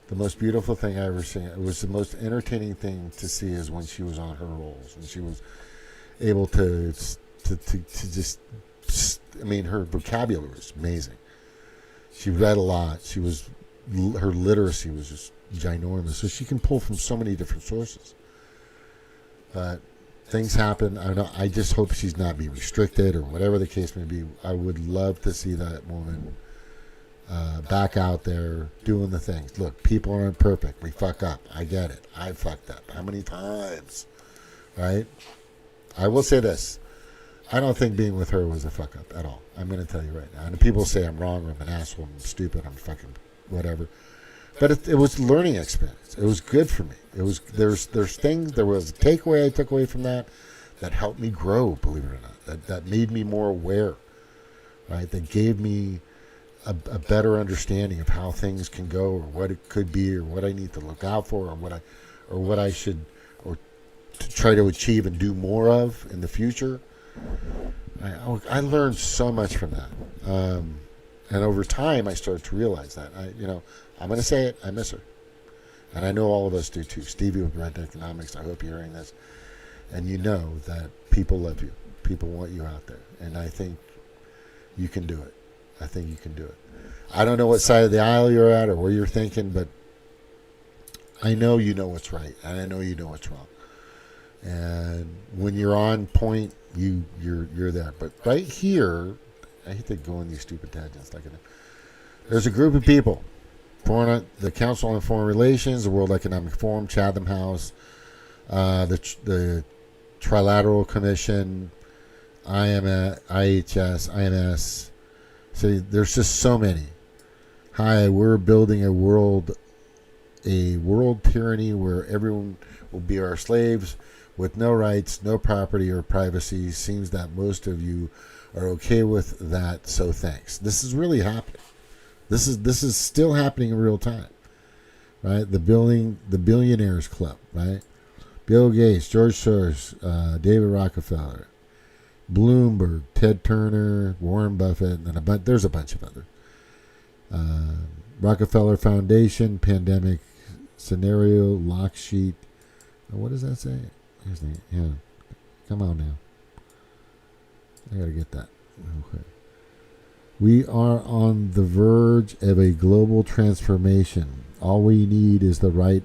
the most beautiful thing I ever seen. It was the most entertaining thing to see is when she was on her rolls and she was able to just, I mean, her vocabulary was amazing. She read a lot. Her literacy was just ginormous. So she can pull from so many different sources. But things happen. I just hope she's not being restricted or whatever the case may be. I would love to see that woman back out there doing the things. Look, people aren't perfect. We fuck up. I get it. I fucked up. How many times? Right? I will say this. I don't think being with her was a fuck up at all. I'm going to tell you right now. And people say I'm wrong, or I'm an asshole, I'm stupid, I'm fucking whatever. But it was a learning experience. It was good for me. It was there's things. There was a takeaway I took away from that helped me grow. Believe it or not, that made me more aware. Right? That gave me a better understanding of how things can go, or what it could be, or what I need to look out for, or what I should, or to try to achieve and do more of in the future. I learned so much from that, and over time I started to realize that. I'm going to say it. I miss her, and I know all of us do too. Stevie with Red Economics. I hope you're hearing this, and you know that people love you. People want you out there, and I think you can do it. I think you can do it. I don't know what side of the aisle you're at or where you're thinking, but I know you know what's right, and I know you know what's wrong. And when you're on point, you're there. But right here, I hate to go on these stupid tangents. There's a group of people, the Council on Foreign Relations, the World Economic Forum, Chatham House, the Trilateral Commission, IHS, IMS. So there's just so many. Hi, we're building a world tyranny where everyone will be our slaves with no rights, no property or privacy. Seems that most of you are okay with that, so thanks. This is really happening. This is still happening in real time, right? The Billionaires Club, right? Bill Gates, George Soros, David Rockefeller, Bloomberg, Ted Turner, Warren Buffett, and there's a bunch of other. Rockefeller Foundation, Pandemic Scenario, Lock Sheet. What does that say? Here's the, yeah. Come on now. I gotta get that. Okay. We are on the verge of a global transformation. All we need is the right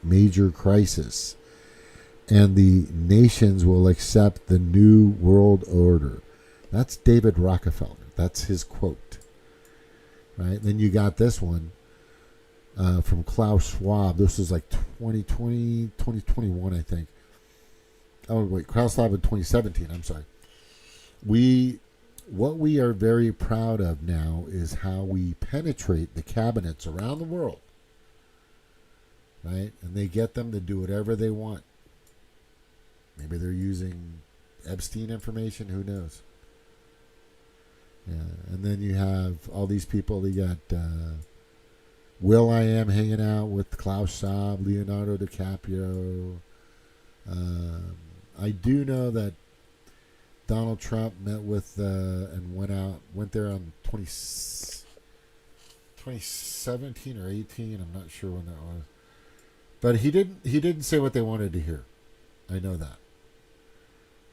major crisis, and the nations will accept the new world order. That's David Rockefeller. That's his quote. Right? Then you got this one from Klaus Schwab. This is like 2020, 2021, I think. Oh, wait. Klaus Schwab in 2017. I'm sorry. What we are very proud of now is how we penetrate the cabinets around the world. Right? And they get them to do whatever they want. Maybe they're using Epstein information. Who knows? Yeah. And then you have all these people. You got will.i.am hanging out with Klaus Schwab, Leonardo DiCaprio. I do know that Donald Trump met with and went there on 2017 or 18. I'm not sure when that was. But he didn't say what they wanted to hear. I know that.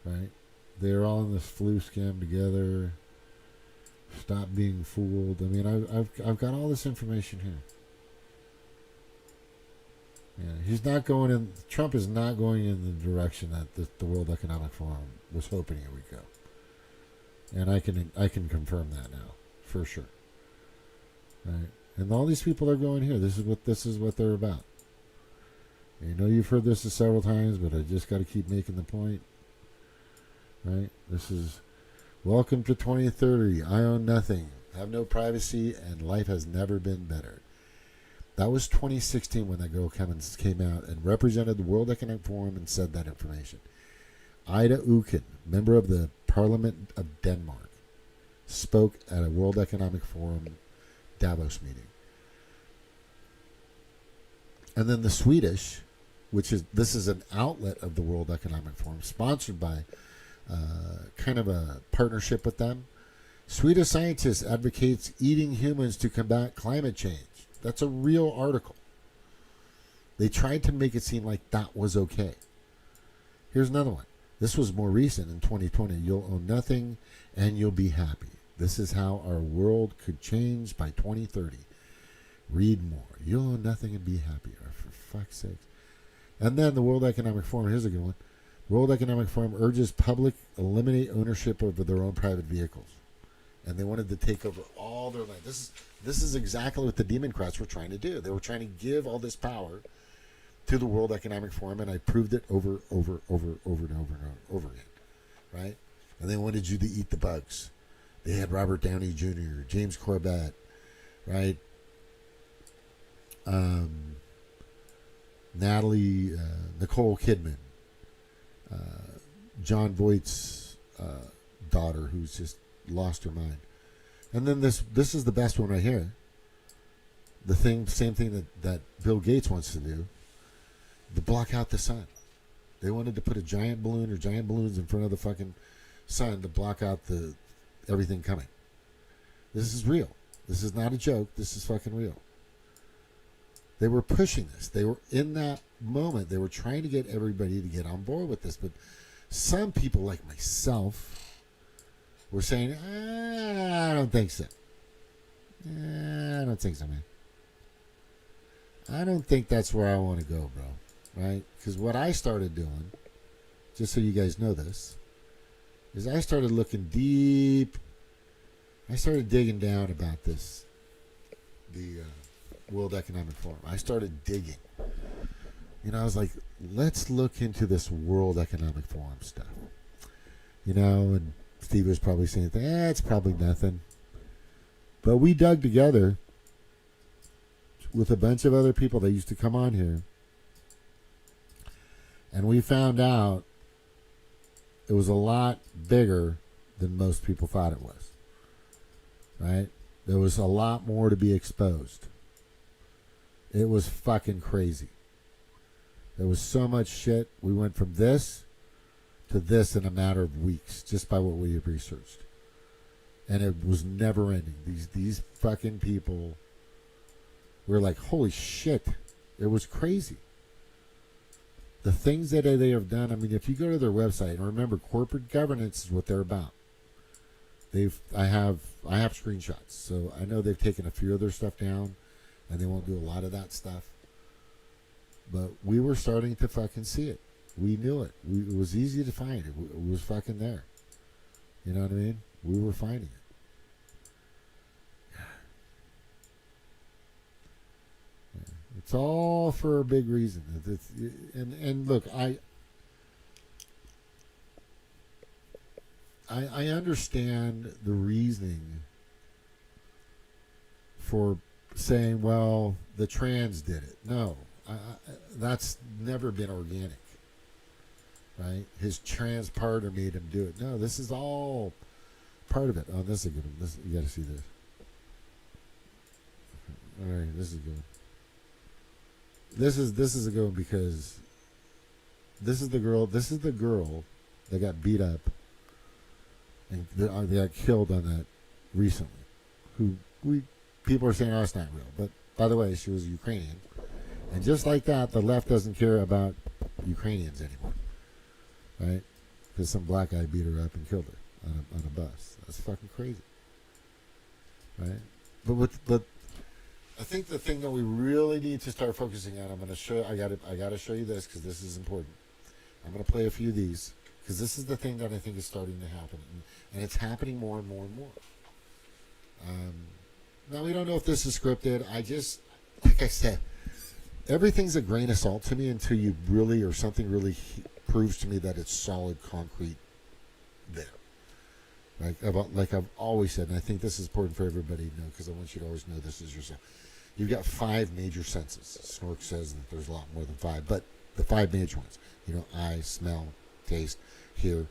Right? They're all in this flu scam together. Stop being fooled. I mean, I've got all this information here. Yeah, he's not going in. Trump is not going in the direction that the World Economic Forum was hoping it would go, and I can confirm that now for sure. Right, and all these people are going here. This is what they're about. You know, you've heard this several times, but I just got to keep making the point. Right, this is welcome to 2030. I own nothing, have no privacy, and life has never been better. That was 2016 when that girl Cummins came out and represented the World Economic Forum and said that information. Ida Auken, member of the Parliament of Denmark, spoke at a World Economic Forum Davos meeting. And then the Swedish, this is an outlet of the World Economic Forum, sponsored by kind of a partnership with them. Swedish scientist advocates eating humans to combat climate change. That's a real article. They tried to make it seem like that was okay. Here's another one. This was more recent in 2020. You'll own nothing and you'll be happy. This is how our world could change by 2030. Read more. You'll own nothing and be happy. For fuck's sake. And then the World Economic Forum. Here's a good one. The World Economic Forum urges public eliminate ownership of their own private vehicles. And they wanted to take over all their land. This is exactly what the Demoncrats were trying to do. They were trying to give all this power to the World Economic Forum, and I proved it over and over again, right? And they wanted you to eat the bugs. They had Robert Downey Jr., James Corbett, right? Nicole Kidman, John Voight's daughter, who's just lost her mind. And then this is the best one right here. Same thing that Bill Gates wants to do, to block out the sun. They wanted to put a giant balloon or giant balloons in front of the fucking sun to block out everything coming. This is real. This is not a joke. This is fucking real. They were pushing this. They were in that moment. They were trying to get everybody to get on board with this. But some people like myself were saying, I don't think so. I don't think so, man. I don't think that's where I want to go, bro. Right? Because what I started doing, just so you guys know this, is I started looking deep. I started digging down about this, the World Economic Forum. I started digging. You know, I was like, let's look into this World Economic Forum stuff. You know, and Steve was probably saying, it's probably nothing. But we dug together with a bunch of other people that used to come on here. And we found out it was a lot bigger than most people thought it was. Right? There was a lot more to be exposed. It was fucking crazy. There was so much shit. We went from this to this in a matter of weeks, just by what we have researched. And it was never ending. These fucking people were like, holy shit. It was crazy. The things that they have done, I mean, if you go to their website, and remember, corporate governance is what they're about. I have screenshots, so I know they've taken a few of their stuff down, and they won't do a lot of that stuff. But we were starting to fucking see it. We knew it. It was easy to find. It was fucking there. You know what I mean? We were finding it. Yeah. It's all for a big reason. And look, I understand the reasoning for saying, well, the trans did it. No, that's never been organic, right? His trans partner made him do it. No, this is all part of it. Oh, this is a good one. You got to see this. All right, this is good. This is a good one because this is the girl. This is the girl that got beat up and they got killed on that recently. People are saying, oh, it's not real. But by the way, she was Ukrainian. And just like that, the left doesn't care about Ukrainians anymore. Right? because some black guy beat her up and killed her on a bus. That's fucking crazy, right? But I think the thing that we really need to start focusing on, I'm going to show. I got to show you this because this is important. I'm going to play a few of these because this is the thing that I think is starting to happen, and it's happening more and more and more. Now we don't know if this is scripted. Like I said, everything's a grain of salt to me until you really, or something really proves to me that it's solid concrete there. Like I've always said, and I think this is important for everybody to know because I want you to always know this is yourself. You've got 5 major senses. Snork says that there's a lot more than 5, but the 5 major ones. Eye, smell, taste, hear,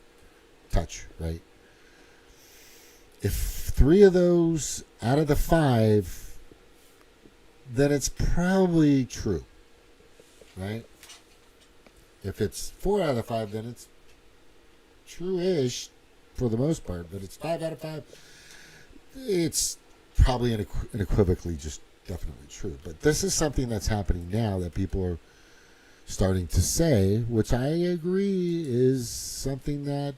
touch, right? If 3 of those out of the 5, then it's probably true, right? If it's 4 out of the 5, then it's true-ish for the most part, but it's 5 out of 5. It's probably unequivocally just definitely true. But this is something that's happening now that people are starting to say, which I agree is something that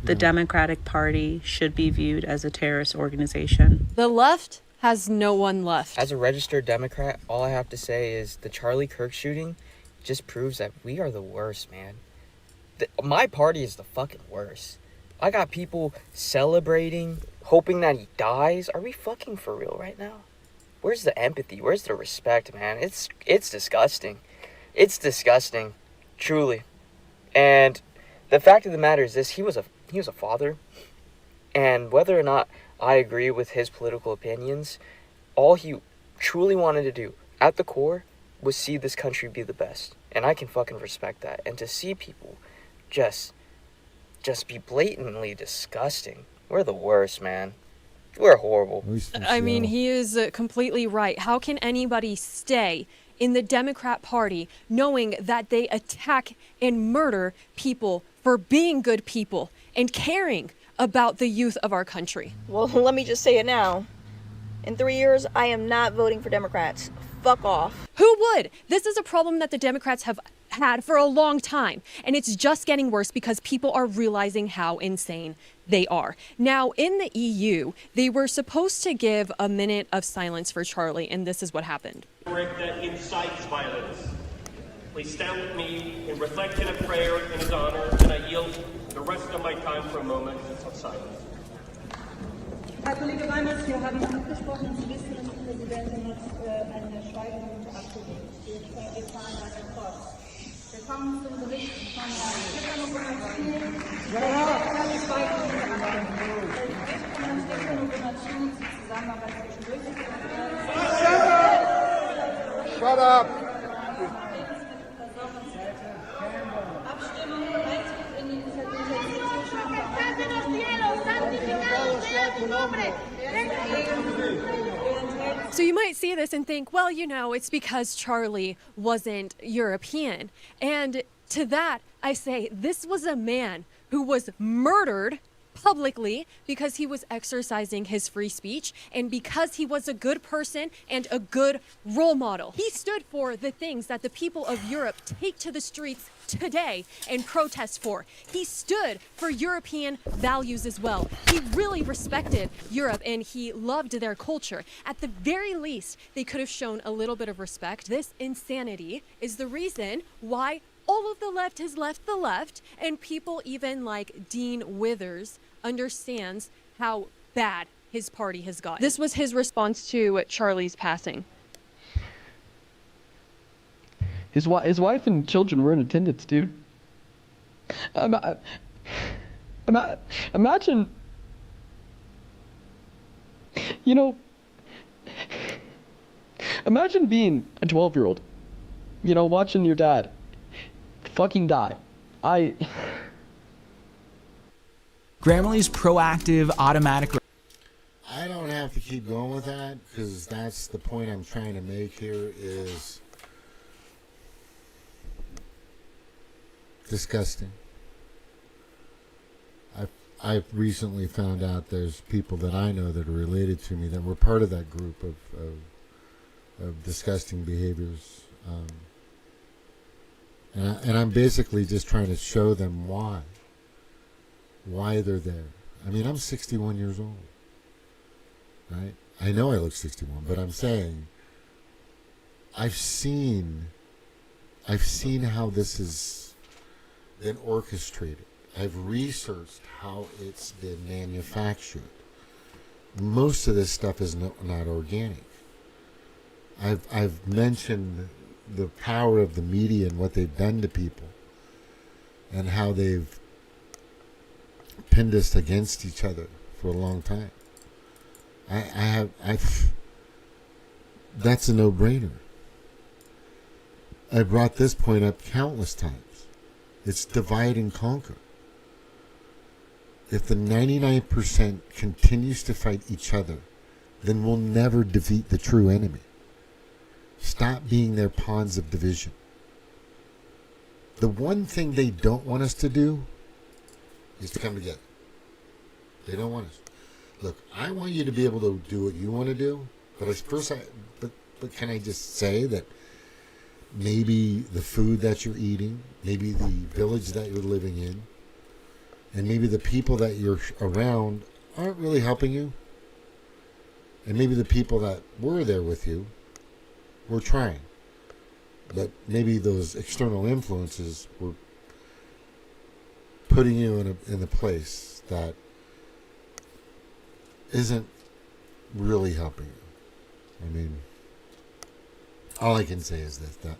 the Democratic Party should be viewed as a terrorist organization. The left has no one left. As a registered Democrat, all I have to say is the Charlie Kirk shooting just proves that we are the worst, man. My party is the fucking worst. I got people celebrating, hoping that he dies. Are we fucking for real right now? Where's the empathy? Where's the respect, man? It's disgusting. It's disgusting, truly. And the fact of the matter is this: he was a father, and whether or not I agree with his political opinions, all he truly wanted to do at the core was see this country be the best, and I can fucking respect that. And to see people just be blatantly disgusting, we're the worst, man. We're horrible. I mean, he is completely right. How can anybody stay in the Democrat Party knowing that they attack and murder people for being good people and caring about the youth of our country? Well, let me just say it now. In 3 years, I am not voting for Democrats. Fuck off. Who would? This is a problem that the Democrats have had for a long time, and it's just getting worse because people are realizing how insane they are. Now, in the EU, they were supposed to give a minute of silence for Charlie, and this is what happened. That incites violence. Please stand with me in reflection of prayer in his honor, and I yield the rest of my time for a moment of silence. Herr Kollege Reimers, wir haben abgesprochen, Sie wissen, dass die Präsidentin hat eine Schweigeminute abgegeben. Wir fahren weiter fort. Wir kommen zum Bericht von Herrn Stefano Bonazzini. Eine Schweigeminute abgegeben. Bericht von Herrn Stefano Bonazzini zur Zusammenarbeit zwischen Durchsetzungsbehörden. Shut up! Abstimmung, Eintritt in die Institution. So you might see this and think, well, it's because Charlie wasn't European. And to that, I say, this was a man who was murdered publicly because he was exercising his free speech and because he was a good person and a good role model. He stood for the things that the people of Europe take to the streets today and protest for. He stood for European values as well. He really respected Europe and he loved their culture. At the very least, they could have shown a little bit of respect. This insanity is the reason why all of the left has left the left, and people even like Dean Withers understands how bad his party has gotten. This was his response to Charlie's passing. His wife and children were in attendance, dude. Imagine, imagine being a 12-year-old, watching your dad fucking die. Grammarly's proactive automatic. I don't have to keep going with that because that's the point I'm trying to make here is disgusting. I've recently found out there's people that I know that are related to me that were part of that group of disgusting behaviors. And I'm basically just trying to show them why. why they're there. I mean, I'm 61 years old, right? I know I look 61, but I'm saying I've seen how this has been orchestrated. I've researched how it's been manufactured. Most of this stuff is not organic. I've mentioned the power of the media and what they've done to people, and how they've pinned us against each other for a long time. That's a no-brainer. I brought this point up countless times. It's divide and conquer. If the 99% continues to fight each other, then we'll never defeat the true enemy. Stop being their pawns of division. The one thing they don't want us to do is to come together. They don't want us. Look, I want you to be able to do what you want to do, but can I just say that maybe the food that you're eating, maybe the village that you're living in, and maybe the people that you're around aren't really helping you, and maybe the people that were there with you were trying, but maybe those external influences were putting you in a place that isn't really helping you. I mean, all I can say is this, that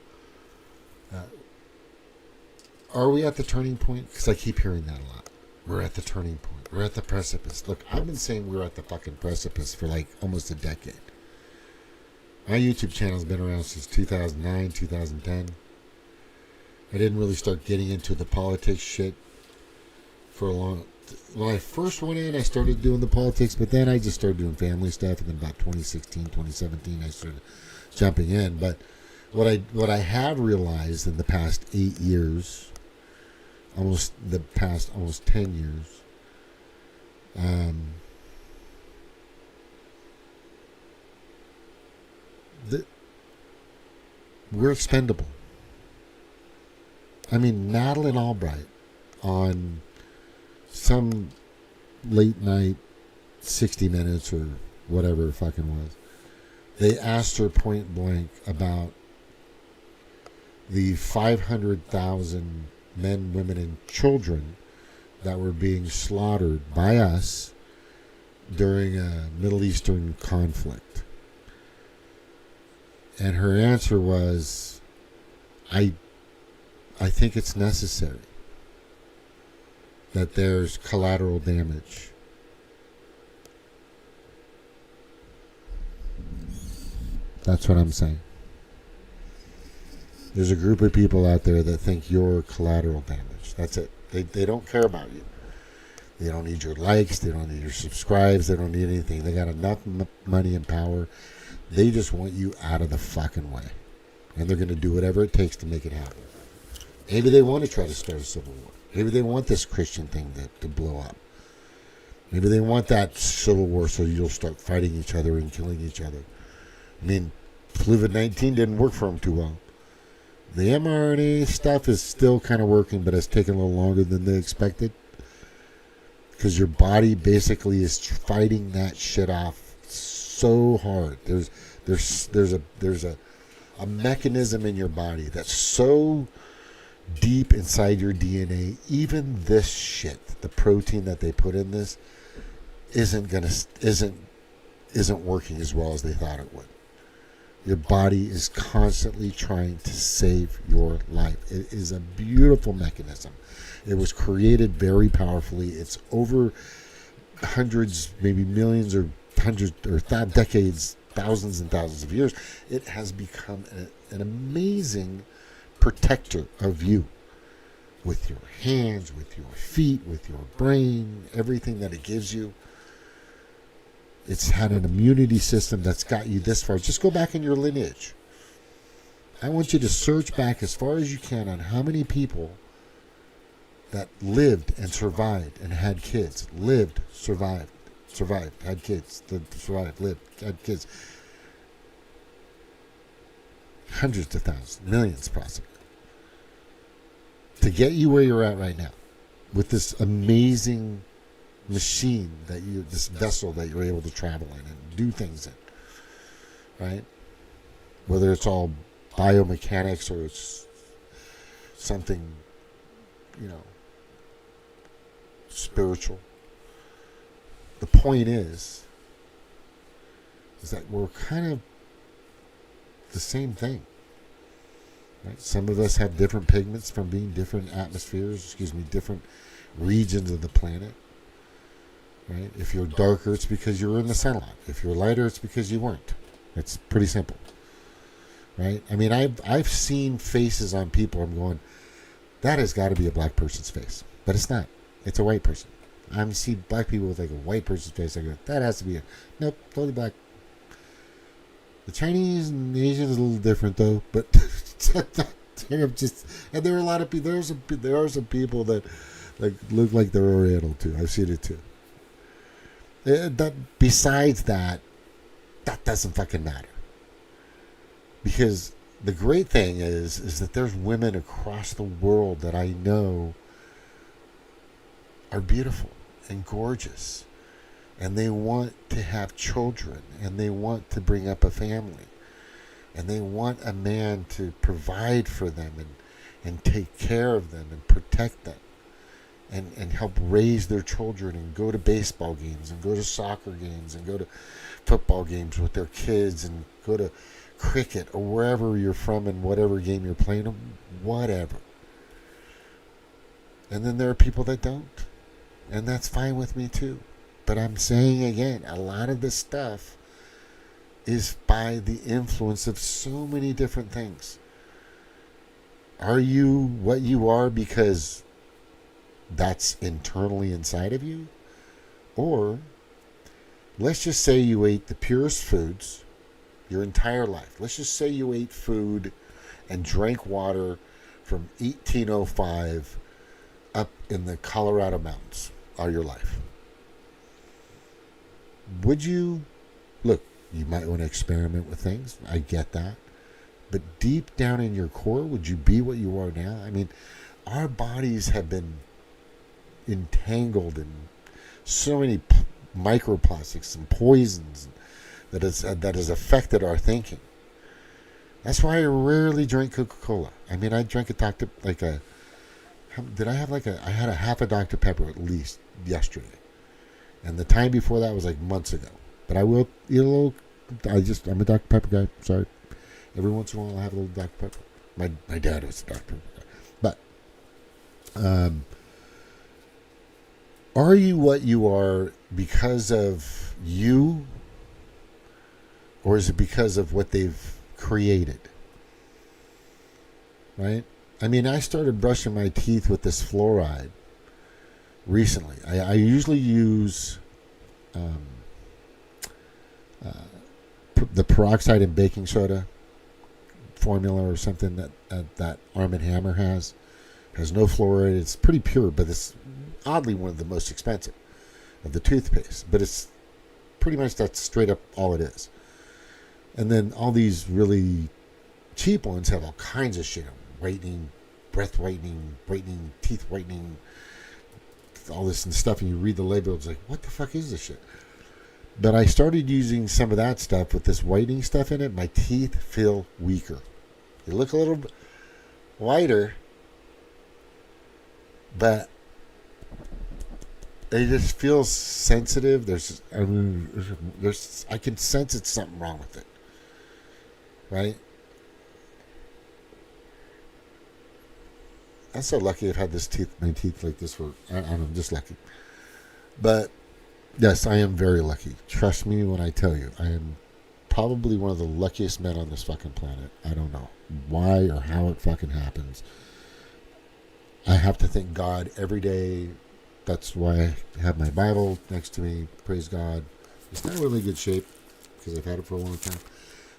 are we at the turning point? Because I keep hearing that a lot. We're at the turning point. We're at the precipice. Look, I've been saying we're at the fucking precipice for like almost a decade. My YouTube channel's been around since 2009, 2010. I didn't really start getting into the politics shit for a long... When I first went in, I started doing the politics, but then I just started doing family stuff, and then about 2016, 2017, I started jumping in. But what I have realized in the past 8 years, almost 10 years, that we're expendable. I mean, Madeleine Albright on some late night 60 Minutes or whatever it fucking was, they asked her point blank about the 500,000 men, women, and children that were being slaughtered by us during a Middle Eastern conflict. And her answer was, I think it's necessary that there's collateral damage. That's what I'm saying. There's a group of people out there that think you're collateral damage. That's it. They don't care about you. They don't need your likes. They don't need your subscribes. They don't need anything. They got enough money and power. They just want you out of the fucking way. And they're going to do whatever it takes to make it happen. Maybe they want to try to start a civil war. Maybe they want this Christian thing to blow up. Maybe they want that civil war so you'll start fighting each other and killing each other. I mean, COVID-19 didn't work for them too well. The mRNA stuff is still kind of working, but it's taken a little longer than they expected. Because your body basically is fighting that shit off so hard. There's a mechanism in your body that's so deep inside your DNA. Even this shit, the protein that they put in this, isn't working as well as they thought it would. Your body is constantly trying to save your life. It is a beautiful mechanism. It was created very powerfully. It's over hundreds, maybe millions or hundreds or decades, thousands and thousands of years. It has become an amazing protector of you with your hands, with your feet, with your brain, everything that it gives you. It's had an immunity system that's got you this far. Just go back in your lineage. I want you to search back as far as you can on how many people that lived and survived and had kids. Lived, survived, had kids, survived, lived, had kids. Hundreds of thousands, millions possibly. To get you where you're at right now. with this amazing machine this vessel that you're able to travel in and do things in, right? Whether it's all biomechanics or it's something, spiritual. The point is that we're kind of the same thing. Right? Some of us have different pigments from being different different regions of the planet. Right? If you're darker, it's because you were in the sunlight. If you're lighter, it's because you weren't. It's pretty simple. Right? I mean, I've seen faces on people. I'm going, that has got to be a black person's face, but it's not. It's a white person. I see black people with like a white person's face. I go, that has to be nope, totally black. The Chinese and Asians are a little different though, but and there are a lot of people. There are some people that like look like they're Oriental too. I've seen it too. Besides that doesn't fucking matter. Because the great thing is that there's women across the world that I know are beautiful and gorgeous, and they want to have children, and they want to bring up a family, and they want a man to provide for them and take care of them and protect them and help raise their children and go to baseball games and go to soccer games and go to football games with their kids and go to cricket or wherever you're from and whatever game you're playing, whatever. And then there are people that don't. And that's fine with me too. But I'm saying again, a lot of this stuff is by the influence of so many different things. Are you what you are because that's internally inside of you? Or let's just say you ate the purest foods your entire life. Let's just say you ate food and drank water from 1805 up in the Colorado mountains all your life. Would you, look, you might want to experiment with things. I get that. But deep down in your core, would you be what you are now? I mean, our bodies have been entangled in so many microplastics and poisons that has affected our thinking. That's why I rarely drink Coca-Cola. I mean, I drank I had a half a Dr. Pepper at least yesterday. And the time before that was like months ago. But I will eat a little, I'm a Dr. Pepper guy, sorry. Every once in a while I'll have a little Dr. Pepper. My dad was a Dr. Pepper guy. But, are you what you are because of you? Or is it because of what they've created? Right? I mean, I started brushing my teeth with this fluoride recently. I usually use the peroxide and baking soda formula or something that Arm & Hammer has. It has no fluoride. It's pretty pure, but it's oddly one of the most expensive of the toothpaste. But it's pretty much that's straight up all it is. And then all these really cheap ones have all kinds of shit. Whitening, breath whitening, teeth whitening, all this and stuff. And you read the label, it's like, what the fuck is this shit? But I started using some of that stuff with this whitening stuff in it. My teeth feel weaker. They look a little bit whiter, but they just feel sensitive. I can sense it's something wrong with it. Right? I'm so lucky I've had my teeth like this for, I don't know, I'm just lucky. But, yes, I am very lucky. Trust me when I tell you, I am probably one of the luckiest men on this fucking planet. I don't know why or how it fucking happens. I have to thank God every day. That's why I have my Bible next to me. Praise God. It's not really good shape because I've had it for a long time.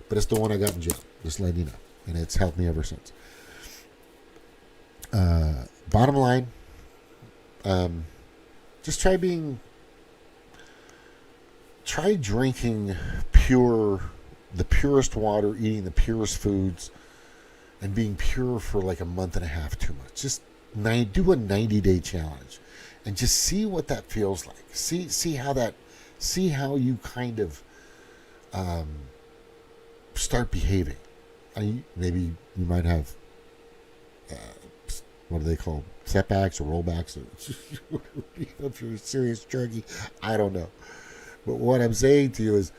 But it's the one I got in jail. Just letting you know. And it's helped me ever since. Bottom line, just try drinking the purest water, eating the purest foods, and being pure for like a month and a half, 2 months. Just Do a 90-day challenge, and just see what that feels like. See how you kind of start behaving. Maybe you might have what are they called? Setbacks or rollbacks? If you're a serious jerky, I don't know. But what I'm saying to you is,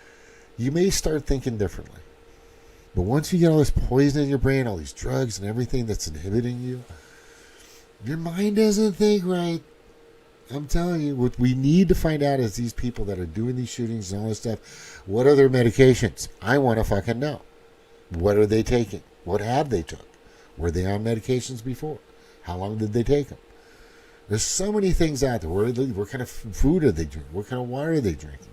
you may start thinking differently. But once you get all this poison in your brain, all these drugs and everything that's inhibiting you, your mind doesn't think right. I'm telling you, what we need to find out is these people that are doing these shootings and all this stuff, what are their medications? I want to fucking know. What are they taking? What have they took? Were they on medications before? How long did they take them? There's so many things out there. What kind of food are they drinking? What kind of water are they drinking?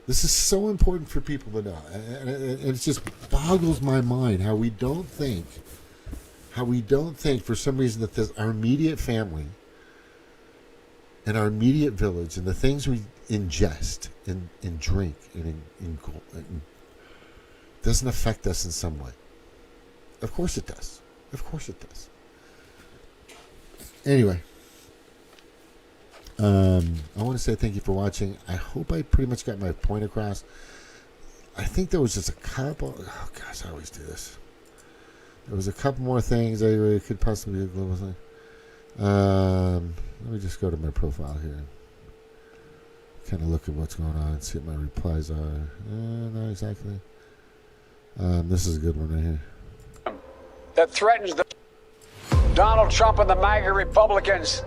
This is so important for people to know. And it just boggles my mind how we don't think for some reason that our immediate family and our immediate village and the things we ingest and drink and doesn't affect us in some way. Of course it does. Of course it does. Anyway, I want to say thank you for watching. I hope I pretty much got my point across. I think there was just a couple. Oh gosh, I always do this. There was a couple more things I could possibly be a global thing. Let me just go to my profile here. Kind of look at what's going on. See what my replies are. Not exactly. This is a good one right here. That threatens Donald Trump and the MAGA Republicans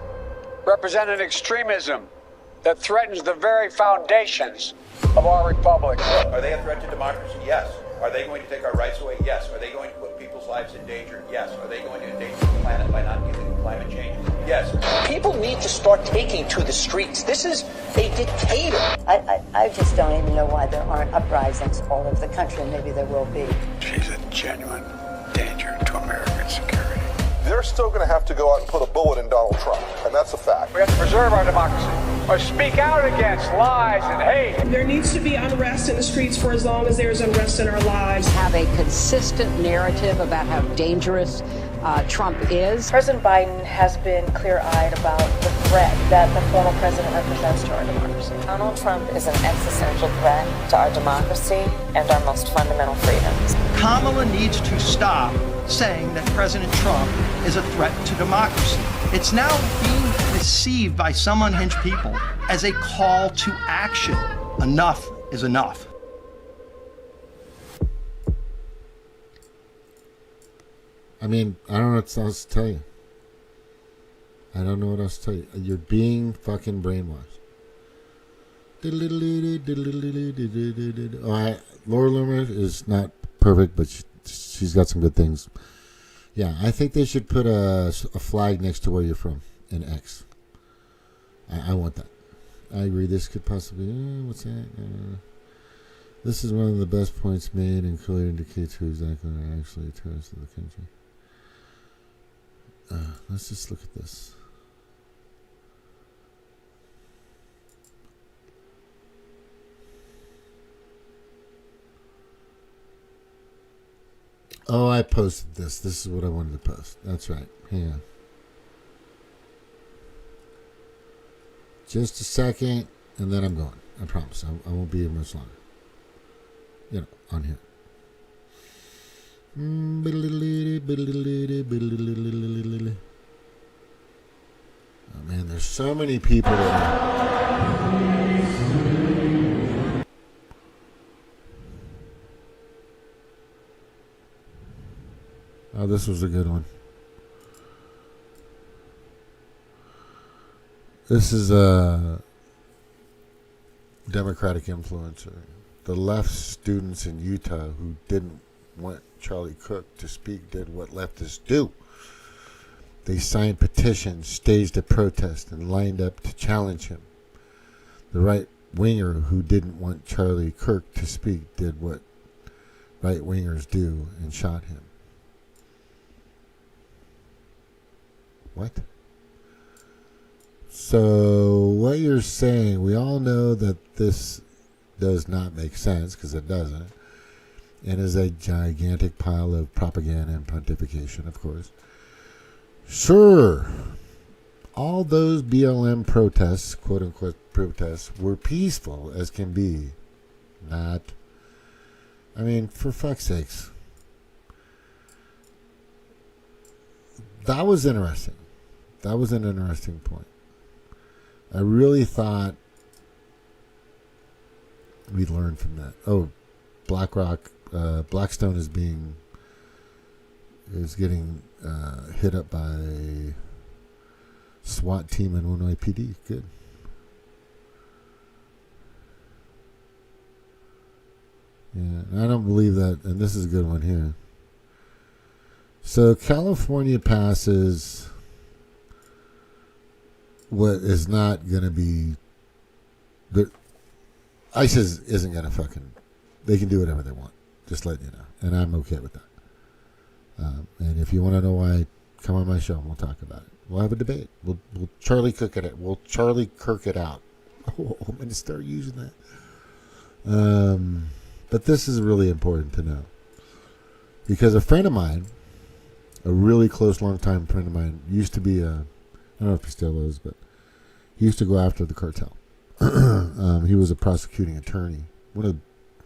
represent an extremism that threatens the very foundations of our republic. Are they a threat to democracy? Yes. Are they going to take our rights away? Yes. Are they going to put people's lives in danger? Yes. Are they going to endanger the planet by not dealing with climate change? Yes. People need to start taking to the streets. This is a dictator. I just don't even know why there aren't uprisings all over the country, and maybe there will be. She's a genuine danger to American security. They're still going to have to go out and put a bullet in Donald Trump, and that's a fact. We have to preserve our democracy, or speak out against lies and hate. There needs to be unrest in the streets for as long as there's unrest in our lives. Have a consistent narrative about how dangerous Trump is. President Biden has been clear-eyed about the threat that the former president represents to our democracy. Donald Trump is an existential threat to our democracy and our most fundamental freedoms. Kamala needs to stop saying that President Trump is a threat to democracy. It's now being received by some unhinged people as a call to action. Enough is enough. I mean, I don't know what else to tell you. I don't know what else to tell you. You're being fucking brainwashed. Laura Loomer is not perfect, but she's got some good things. Yeah, I think they should put a flag next to where you're from in X. I want that. I agree. This could possibly. What's that? This is one of the best points made and clearly indicates who exactly are actually terrorists of the country. Let's just look at this. Oh, I posted this. This is what I wanted to post. That's right. Hang on. Just a second, and then I'm going. I promise. I won't be here much longer. You know, on here. Oh man, there's so many people Oh, this was a good one. This is a Democratic influencer. The left students in Utah who didn't want Charlie Cook to speak did what leftists do. They signed petitions, staged a protest, and lined up to challenge him. The right-winger who didn't want Charlie Kirk to speak did what right-wingers do and shot him. What? So what you're saying, we all know that this does not make sense, because it doesn't, and is a gigantic pile of propaganda and pontification, of course. Sure, all those BLM protests, quote unquote protests, were peaceful as can be. Not. I mean, for fuck's sakes. That was interesting. That was an interesting point. I really thought we'd learn from that. Oh, Blackstone is getting hit up by a SWAT team in NYPD. Good. Yeah, I don't believe that, and this is a good one here. So California passes what is not going to be... ICE isn't going to fucking... They can do whatever they want. Just letting you know. And I'm okay with that. And if you want to know why, come on my show and we'll talk about it. We'll have a debate. We'll Charlie Kirk it. We'll Charlie Kirk it out. Oh, I'm going to start using that. But this is really important to know. Because a friend of mine, a really close, long-time friend of mine, used to be I don't know if he still is, but he used to go after the cartel. He was a prosecuting attorney, one of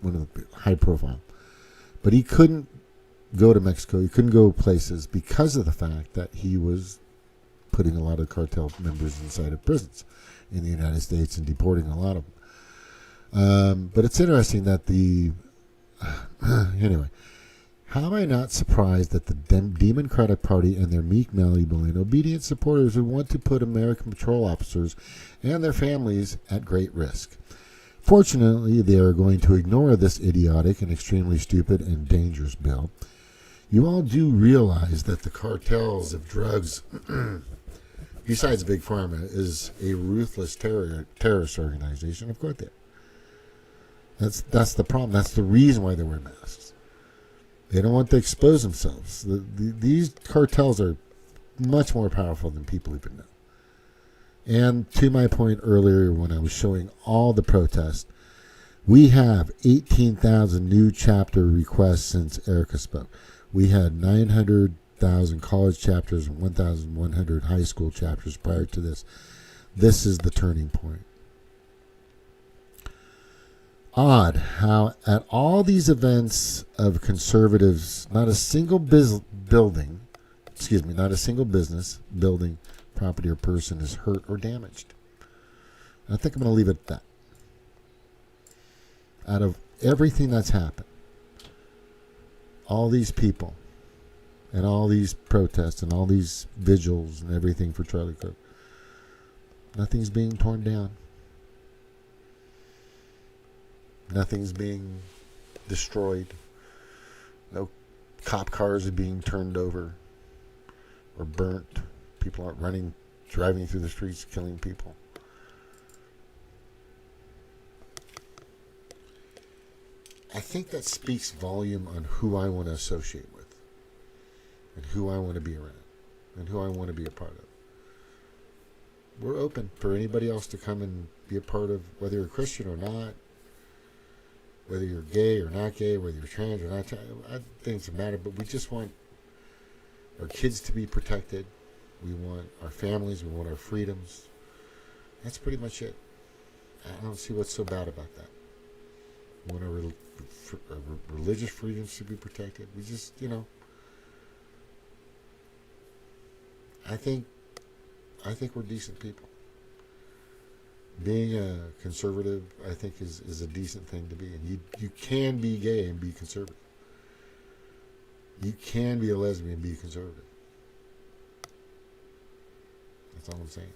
the high profile. But he couldn't go to Mexico. He couldn't go places because of the fact that he was putting a lot of cartel members inside of prisons in the United States and deporting a lot of them. But it's interesting that anyway, how am I not surprised that the Demoncratic Party and their meek, malleable, and obedient supporters would want to put American patrol officers and their families at great risk? Fortunately, they are going to ignore this idiotic and extremely stupid and dangerous bill. You all do realize that the cartels of drugs, besides Big Pharma, is a ruthless terrorist organization. Of course they are. That's the problem. That's the reason why they wear masks. They don't want to expose themselves. These cartels are much more powerful than people even know. And to my point earlier when I was showing all the protests, we have 18,000 new chapter requests since Erica spoke. We had 900,000 college chapters and 1,100 high school chapters prior to this. This is the turning point. Odd how at all these events of conservatives, not a single business, building, property, or person is hurt or damaged. I think I'm going to leave it at that. Out of everything that's happened, all these people and all these protests and all these vigils and everything for Charlie Kirk, nothing's being torn down. Nothing's being destroyed. No cop cars are being turned over or burnt. People aren't driving through the streets, killing people. I think that speaks volume on who I want to associate with and who I want to be around and who I want to be a part of. We're open for anybody else to come and be a part of, whether you're a Christian or not, whether you're gay or not gay, whether you're trans or not trans. I think it doesn't matter, but we just want our kids to be protected. We want our families. We want our freedoms. That's pretty much it. I don't see what's so bad about that. We want our religious freedoms to be protected. We just, I think we're decent people. Being a conservative, I think, is a decent thing to be. And you can be gay and be conservative. You can be a lesbian and be conservative. That's all I'm saying.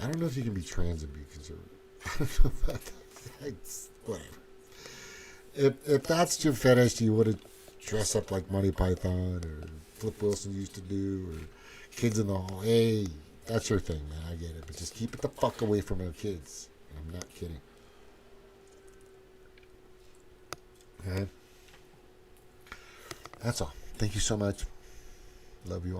I don't know if you can be trans and be conservative. I don't know about that. Whatever. If that's your fetish, do you want to dress up like Monty Python or Flip Wilson used to do, or Kids in the Hall? Hey, that's your thing, man. I get it. But just keep it the fuck away from our kids. I'm not kidding. Okay? That's all. Thank you so much. Love you all.